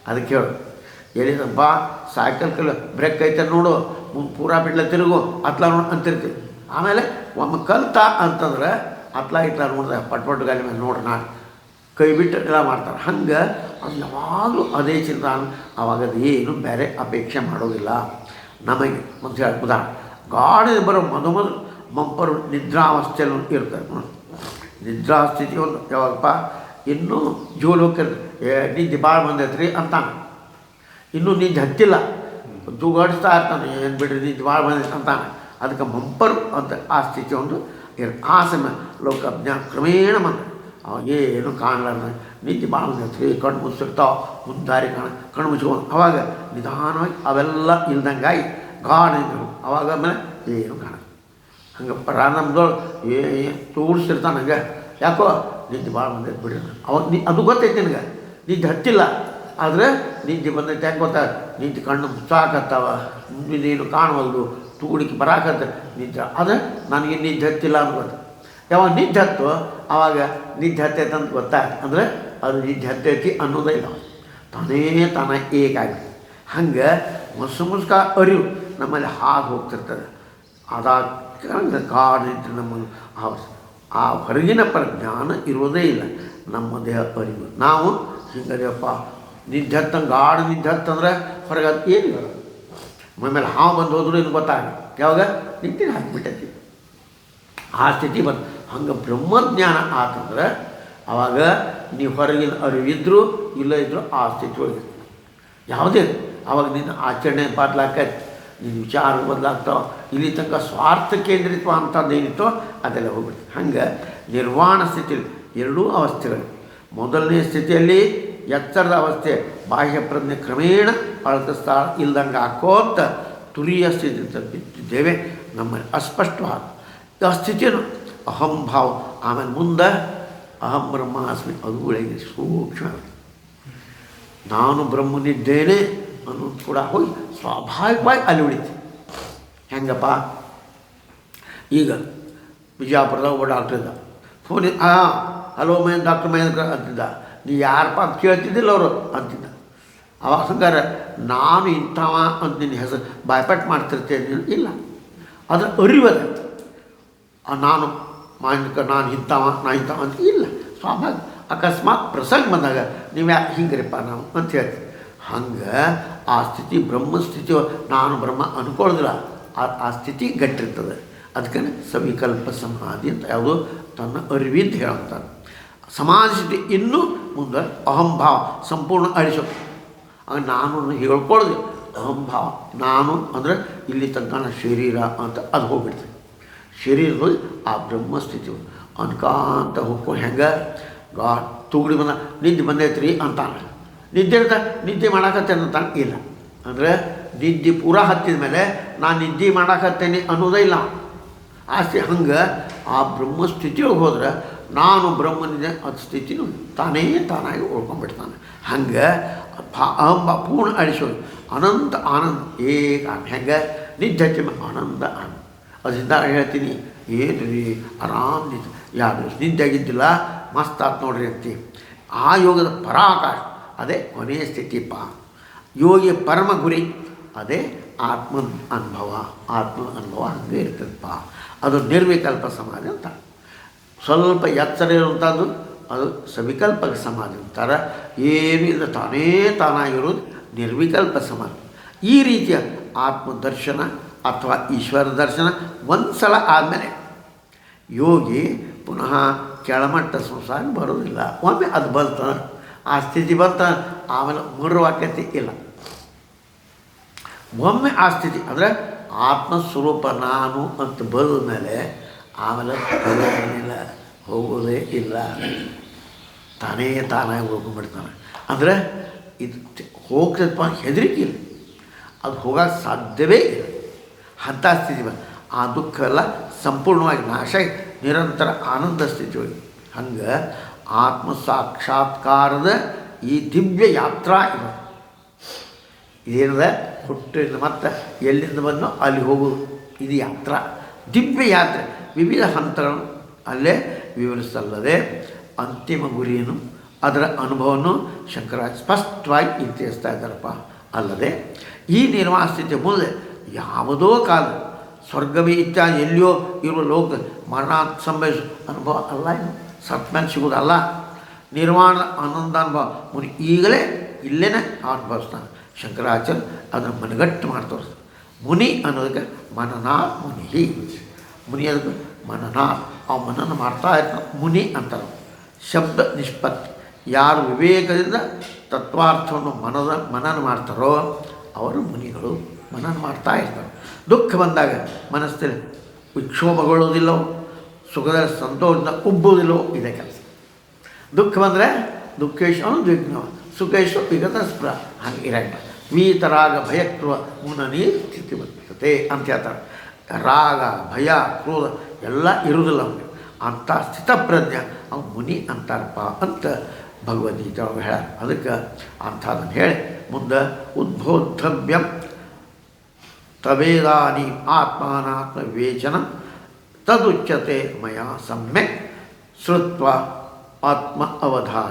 ಅದಕ್ಕೆ ಹೇಳು, ಎಲ್ಲಿದಪ್ಪ ಸೈಕಲ್ ಬ್ರೇಕ್ ಐತೆ ನೋಡು, ಮುಂದೆ ಪೂರಾ ಬಿಡ್ಲ ತಿರುಗು ಅತ್ಲ ನೋಡು ಅಂತಿರ್ತೀವಿ. ಆಮೇಲೆ ಒಮ್ಮೆ ಕಲ್ತ ಅಂತಂದ್ರೆ ಅತ್ಲ ಇಟ್ಲ ನೋಡಿದೆ ಪಟ್ ಗಾಲಿ ಮೇಲೆ ನೋಡ್ರಿ ನಾಡು ಕೈ ಬಿಟ್ಟು ಎಲ್ಲ ಮಾಡ್ತಾರೆ. ಹಂಗೆ ಅದು ಯಾವಾಗಲೂ ಅದೇ ಚಿಂತಾನ. ಆವಾಗ ಅದು ಏನು ಬೇರೆ ಅಪೇಕ್ಷೆ ಮಾಡೋದಿಲ್ಲ ನಮಗೆ. ಅಂತ ಹೇಳಿ ಉದಾಹರಣೆ, ಗಾಢ ಬರೋ ಮೊದಲು ಮಂಪರು ನಿದ್ರಾವಸ್ಥೆಯಲ್ಲಿ ಇರ್ತಾರೆ ನೋಡಿ. ನಿದ್ರಾಸ್ಥಿತಿ ಒಂದು ಯಾವಾಗಪ್ಪ ಇನ್ನೂ ಜೋಲೋಕಿರ್ತಾರೆ, ನಿದ್ದೆ ಭಾಳ ಬಂದೈತ್ರಿ ಅಂತಾನೆ, ಇನ್ನೂ ನಿದ್ದೆ ಹತ್ತಿಲ್ಲ, ಜೂಗಾಡಿಸ್ತಾ ಇರ್ತಾನೆ, ಏನು ಬಿಡ್ರಿ ನಿದ್ದೆ ಭಾಳ ಬಂದೈತೆ ಅಂತಾನೆ. ಅದಕ್ಕೆ ಮಂಪರು ಅಂತ ಆ ಸ್ಥಿತಿ ಒಂದು ಆ ಸಮಯ ಲೋಕಜ್ಞಾನ ಕ್ರಮೇಣ ಬಂದ ಅವಾಗ ಏನು ಕಾಣಲಾರ್ದ ನಿದ್ದೆ ಭಾಳ ಬಂದೈತ್ರಿ, ಕಣ್ಣು ಮುಚ್ಚಿರ್ತಾವೆ, ಮುಂದಾರಿ ಕಣ್ಣು ಮುಚ್ಕೊಂಡು ಅವಾಗ ನಿಧಾನವಾಗಿ ಅವೆಲ್ಲ ಇಲ್ದಂಗಾಗಿ ಗಾಢ ಇದ್ದರು. ಅವಾಗ ಆಮೇಲೆ ಏನು ಕಾಣ ಹಂಗೆ ಪ್ರಾರಂಭದೊಳಗೆ ತೋರಿಸ್ತಿರ್ತಾನೆ. ಹಂಗೆ ಯಾಕೋ ನಿದ್ದೆ ಭಾಳ ಬಂದೈತೆ ಬಿಡ್ರಿ, ಅವಾಗ ಅದು ಗೊತ್ತೈತೆ ನಿನಗೆ ನಿದ್ದೆ ಹತ್ತಿಲ್ಲ, ಆದರೆ ನಿದ್ದೆ ಬಂದೈತೆ ಹೆಂಗೆ ಗೊತ್ತಾ, ನಿದ್ದೆ ಕಣ್ಣು ಮುಚ್ಚಾಕತ್ತಾವ, ಮುಂದಿನೇನು ಕಾಣವಲ್ದು, ತೂಡಿಕೆ ಬರಾಕತ್ತ ನಿದ್ದೆ, ಆದರೆ ನನಗೆ ನಿದ್ದೆ ಹತ್ತಿಲ್ಲ ಅಂತ ಗೊತ್ತು. ಯಾವಾಗ ನಿದ್ದೆ ಹತ್ತು ಆವಾಗ ನಿದ್ದೆ ಹತ್ತೈತೆ ಅಂತ ಗೊತ್ತಾಗ ಅಂದರೆ ಅದು ನಿದ್ದೆ ಹತ್ತೈತಿ ಅನ್ನೋದೇ ಇಲ್ಲ, ತಾನೇ ಏಕಾಗಿ. ಹಂಗೆ ಮುಸ್ಕ ಅರಿವು ನಮ್ಮಲ್ಲಿ ಹಾಗೆ ಹೋಗ್ತಿರ್ತದೆ. ಅದಾದ ಕಾಡು ನಿಂತು ನಮ್ಮನ್ನು ಆ ಹೊರಗಿನ ಪ್ರಜ್ಞಾನ ಇರೋದೇ ಇಲ್ಲ, ನಮ್ಮ ದೇಹ ಅರಿವು. ನಾವು ಹಿಂಗದೇವಪ್ಪ ನಿದ್ದೆ ಹತ್ತಂಗೆ ಗಾಢ ನಿದ್ದೆ ಹತ್ತಂದ್ರೆ ಹೊರಗೆ ಅದು ಏನಿಲ್ಲ, ಆಮೇಲೆ ಹಾವು ಬಂದು ಹೋದ್ರು ಏನು ಗೊತ್ತಾಗ, ಯಾವಾಗ ನಿದ್ದೆ ಹಾಕಿಬಿಟ್ಟೈತಿ ಆ ಸ್ಥಿತಿ ಬಂದು. ಹಂಗೆ ಬ್ರಹ್ಮಜ್ಞಾನ ಆತಂದ್ರೆ ಆವಾಗ ನೀವು ಹೊರಗಿನ ಅರಿವಿದ್ದರೂ ಇಲ್ಲ ಇದ್ದರೂ ಆ ಸ್ಥಿತಿ ಒಳಗೆ ಯಾವುದೇ ಆವಾಗ ನಿನ್ನ ಆಚರಣೆ ಬದಲಾಕೈತಿ, ನಿನ್ನ ವಿಚಾರ ಬದಲಾಗ್ತಾವೆ, ಇಲ್ಲಿ ತನಕ ಸ್ವಾರ್ಥ ಕೇಂದ್ರಿತ್ವ ಅಂಥದ್ದೇನಿತ್ತೋ ಅದೆಲ್ಲ ಹೋಗ್ಬಿಡ್ತು. ಹಂಗೆ ನಿರ್ವಾಣ ಸ್ಥಿತಿಯಲ್ಲಿ ಎರಡೂ ಅವಸ್ಥೆಗಳು. ಮೊದಲನೇ ಸ್ಥಿತಿಯಲ್ಲಿ ಎತ್ತರದ ಅವಸ್ಥೆ, ಬಾಹ್ಯ ಪ್ರಜ್ಞೆ ಕ್ರಮೇಣ ಅಳಕಿಸ್ತಾ ಇಲ್ದಂಗೆ ಹಾಕೋತ ತುರಿಯ ಸ್ಥಿತಿ ಬಿಟ್ಟಿದ್ದೇವೆ. ನಮ್ಮಲ್ಲಿ ಅಸ್ಪಷ್ಟವಾದ ಆ ಸ್ಥಿತಿಯನ್ನು ಅಹಂಭಾವ, ಆಮೇಲೆ ಮುಂದೆ ಅಹಂ ಬ್ರಹ್ಮಾಸ್ಮಿ, ಅದುಗಳಿಗೆ ಸೂಕ್ಷ್ಮ ನಾನು ಬ್ರಹ್ಮನಿದ್ದೇನೆ ಅನ್ನೋದು ಕೂಡ ಹೋಗಿ ಸ್ವಾಭಾವಿಕವಾಗಿ ಅಲ್ಲಿ ಉಳಿತು. ಹೆಂಗಪ್ಪ, ಈಗ ಬಿಜಾಪುರದಾಗ ಒಬ್ಬ ಡಾಕ್ಟ್ರ್ ಇದ್ದ, ಫೋನ್ ಹಲೋ ಡಾಕ್ಟರ್ ಮಹೇಂದ್ರ ಅಂತಿದ್ದ, ನೀ ಯಾರಪ್ಪ ಅಂತ ಕೇಳ್ತಿದ್ದಿಲ್ಲ ಅವರು ಅಂತಿದ್ದ. ಅವಾಗ ಹಂಗಾರೆ ನಾನು ಇಂಥವ ಅಂತ ನಿನ್ನ ಹೆಸರು ಬಾಯ್ಪಾಟ್ ಮಾಡ್ತಿರ್ತೇನೆ ಇಲ್ಲ, ಅದರ ಅರಿವದ ನಾನು ನಾನು ಇಂಥವ ಅಂತ ಇಲ್ಲ, ಸ್ವಾಭಾವಿಕ. ಅಕಸ್ಮಾತ್ ಪ್ರಸಂಗ ಬಂದಾಗ ನೀವು ಯಾಕೆ ಹಿಂಗ್ರಿಪ್ಪ ನಾವು ಅಂತ ಹೇಳ್ತೀವಿ. ಹಂಗೆ ಆ ಸ್ಥಿತಿ ಬ್ರಹ್ಮಸ್ಥಿತಿ, ನಾನು ಬ್ರಹ್ಮ ಅಂದ್ಕೊಳ್ಳೋದಿಲ್ಲ, ಆ ಸ್ಥಿತಿ ಗಟ್ಟಿರ್ತದೆ. ಅದಕ್ಕೆ ಸವಿಕಲ್ಪ ಸಮಾಧಿ ಅಂತ ಯಾವುದು ತನ್ನ ಅರಿವಿದ್ದು ಹೇಳುತ್ತಾರೆ. ಸಮಾಧಿ ಸ್ಥಿತಿ ಇನ್ನೂ ಮುಂದೆ ಅಹಂಭಾವ ಸಂಪೂರ್ಣ ಅಳಿಸೋದು. ನಾನು ಹೇಳ್ಕೊಳ್ಳೋದು ಅಹಂಭಾವ, ನಾನು ಅಂದರೆ ಇಲ್ಲಿ ತನಕ ಶರೀರ ಅಂತ ಅದು ಹೋಗ್ಬಿಡ್ತೀವಿ. ಶರೀರದಲ್ಲಿ ಆ ಬ್ರಹ್ಮಸ್ಥಿತಿ ಅನ್ಕಾಂತ ಹೋಗ್ಕೊಂಡು ಹೆಂಗೆ ತೂಗುಡಿ ಬಂದ ನಿದ್ದೆ ಬಂದೈತ್ರಿ ಅಂತಾನೆ, ನಿದ್ದೆ ಮಾಡಾಕತ್ತೇನೆ ಅಂತಾನೆ ಇಲ್ಲ. ಅಂದರೆ ನಿದ್ದೆ ಪೂರಾ ಹತ್ತಿದ ಮೇಲೆ ನಾನು ನಿದ್ದೆ ಮಾಡಾಕತ್ತೇನೆ ಅನ್ನೋದೇ ಇಲ್ಲ ಆಸ್ತಿ. ಹಂಗೆ ಆ ಬ್ರಹ್ಮಸ್ಥಿತಿಯೊಳಗೆ ಹೋದ್ರೆ ನಾನು ಬ್ರಹ್ಮನಿದೆ ಅದು ಸ್ಥಿತಿನೂ ತಾನಾಗಿ ಉಳ್ಕೊಂಡ್ಬಿಡ್ತಾನೆ. ಹಂಗೆ ಅಹಂಭ ಪೂರ್ಣ ಅಳಿಸೋದು ಅನಂತ ಆನಂದ ಏಕ ಹೆಂಗೆ ನಿದ್ದೆ ಹಚ್ಚಿ ಆನಂದ ಆನಂದ. ಅದರಿಂದ ಹೇಳ್ತೀನಿ, ಏನು ರೀ ಆರಾಮ್ ನಿದ್ದೆ, ಯಾರು ನಿದ್ದೆ ಆಗಿದ್ದಿಲ್ಲ ಮಸ್ತ್ ಆತು ನೋಡ್ರಿ ಅಂತೀವಿ. ಆ ಯೋಗದ ಪರಾಕಾಶ ಅದೇ ಕೊನೆಯ ಸ್ಥಿತಿಪ್ಪ. ಯೋಗಿಯ ಪರಮ ಗುರಿ ಅದೇ ಆತ್ಮ ಅನುಭವ ಹಂಗೆ ಇರ್ತದಪ್ಪ. ಅದು ನಿರ್ವಿಕಲ್ಪ ಸಮಾಧಿ ಅಂತ. ಸ್ವಲ್ಪ ಎಚ್ಚರ ಇರುವಂಥದ್ದು ಅದು ಸವಿಕಲ್ಪ ಸಮಾಧಿ ಅಂತಾರೆ. ಏನೂ ಇಲ್ಲ, ತಾನಾಗಿರೋದು ನಿರ್ವಿಕಲ್ಪ ಸಮಾಧಿ. ಈ ರೀತಿಯ ಆತ್ಮದರ್ಶನ ಅಥವಾ ಈಶ್ವರ ದರ್ಶನ ಒಂದು ಸಲ ಆದಮೇಲೆ ಯೋಗಿ ಪುನಃ ಕೆಳಮಟ್ಟ ಸಂಸಾರ ಬರೋದಿಲ್ಲ. ಒಮ್ಮೆ ಅದು ಬಂತ ಆ ಸ್ಥಿತಿ ಬಂತ ಆಮೇಲೆ ಮರುವಾಕ್ಯತೆ ಇಲ್ಲ. ಒಮ್ಮೆ ಆ ಸ್ಥಿತಿ ಅಂದರೆ ಆತ್ಮಸ್ವರೂಪ ನಾನು ಅಂತ ಬರೆದ ಮೇಲೆ ಆಮೇಲೆ ಇಲ್ಲ, ಹೋಗೋದೇ ಇಲ್ಲ, ತಾನಾಗಿ ಹೋಗ್ಕೊಂಡ್ಬಿಡ್ತಾನೆ. ಅಂದರೆ ಇದು ಹೋಗ್ತದಪ್ಪ ಹೆದರಿಕೆ ಇಲ್ಲ, ಅದು ಹೋಗೋಕ್ಕೆ ಸಾಧ್ಯವೇ ಇಲ್ಲ. ಅಂಥ ಸ್ಥಿತಿ ಬಂದು ಆ ದುಃಖ ಎಲ್ಲ ಸಂಪೂರ್ಣವಾಗಿ ನಾಶ ನಿರಂತರ ಆನಂದ ಸ್ಥಿತಿ ಹೋಗಿ. ಹಂಗೆ ಆತ್ಮ ಸಾಕ್ಷಾತ್ಕಾರದ ಈ ದಿವ್ಯ ಯಾತ್ರಾ ಇದು ಇದೇನದ ಹುಟ್ಟಿಂದ ಮತ್ತು ಎಲ್ಲಿಂದ ಬಂದು ಅಲ್ಲಿ ಹೋಗೋದು ಇದು ಯಾತ್ರಾ. ದಿವ್ಯ ಯಾತ್ರೆ ವಿವಿಧ ಹಂತಗಳನ್ನು ಅಲ್ಲೇ ವಿವರಿಸಲ್ಲದೆ ಅಂತಿಮ ಗುರಿಯನ್ನು ಅದರ ಅನುಭವವನ್ನು ಶಂಕರಾಚಾರ್ಯ ಸ್ಪಷ್ಟವಾಗಿ ಇಲ್ಲಿ ತಿಳಿಸ್ತಾ ಇದ್ದಾರಪ್ಪ. ಅಲ್ಲದೆ ಈ ನಿರ್ವಾಣ ಸ್ಥಿತಿಯ ಮುಂದೆ ಯಾವುದೋ ಕಾಲ ಸ್ವರ್ಗವೇ ಇತ್ಯಾದಿ ಎಲ್ಲಿಯೋ ಇರುವ ಲೋಕ ಮರಣ ಸಂಭವಿಸೋ ಅನುಭವ ಅಲ್ಲ, ಇದು ಸತ್ಮೇಲೆ ಸಿಗೋದಲ್ಲ. ನಿರ್ವಾಣ ಆನಂದ ಅನುಭವ ಮುನಿ ಈಗಲೇ ಇಲ್ಲೇ ಅನುಭವಿಸ್ತಾನೆ. ಶಂಕರಾಚಾರ್ಯ ಅದನ್ನು ಮನಗಟ್ಟು ಮಾಡಿ ತೋರಿಸ್ತಾರೆ. ಮುನಿ ಅನ್ನೋದಕ್ಕೆ ಮನನಾಥ್ ಮುನಿ, ಮುನಿ ಅದಕ್ಕೆ ಮನನಾಥ್, ಅವ ಮನನ ಮಾಡ್ತಾ ಇರ್ತಾನೆ, ಮುನಿ ಅಂತಾರೆ. ಶಬ್ದ ನಿಷ್ಪತ್ತಿ, ಯಾರು ವಿವೇಕದಿಂದ ತತ್ವಾರ್ಥವನ್ನು ಮನನ ಮಾಡ್ತಾರೋ ಅವರು ಮುನಿಗಳು, ಮನನ ಮಾಡ್ತಾ ಇರ್ತಾರೆ. ದುಃಖ ಬಂದಾಗ ಮನಸ್ಸಲ್ಲಿ ವಿಕ್ಷೋಭಗೊಳ್ಳೋದಿಲ್ಲವೋ, ಸುಖದ ಸಂತೋಷದಿಂದ ಉಬ್ಬುವುದಿಲ್ಲವೋ, ಇದೇ ಕೆಲಸ. ದುಃಖ ಬಂದರೆ ದುಃಖೇಶ ದ್ವಿಗ್ನ ಸುಖೇಶ ವಿಗತ ಸ್ಪ್ರ, ಹಾಗೆ ಇರಂಗಿಲ್ಲ. ವೀತರಾಗ ಭಯಕ್ರುವ ಮುನನೀರ್ ಸ್ಥಿತಿ ಬರ್ತತೆ ಅಂತ ಹೇಳ್ತಾರೆ. ರಾಗ ಭಯ ಕ್ರೋಧ ಎಲ್ಲ ಇರುವುದಿಲ್ಲ ಅವನಿಗೆ, ಅಂಥ ಸ್ಥಿತಪ್ರಜ್ಞೆ ಅವ್ನು ಮುನಿ ಅಂತಾರಪ್ಪ ಅಂತ ಭಗವದ್ಗೀತೆ ಅವ್ರು ಹೇಳ. ಅದಕ್ಕೆ ಅಂಥದನ್ನು ಹೇಳಿ ಮುಂದೆ ಉದ್ಬೋದ್ಧವ್ಯಂ ತವೇದಾನಿ ಆತ್ಮಾನಾತ್ಮ ವಿವೇಚನ ತದುಚ್ಯತೆ ಮಯಾ ಸಮ್ಯಕ್ ಶ್ರುತ್ವ ಆತ್ಮ ಅವಧಾರ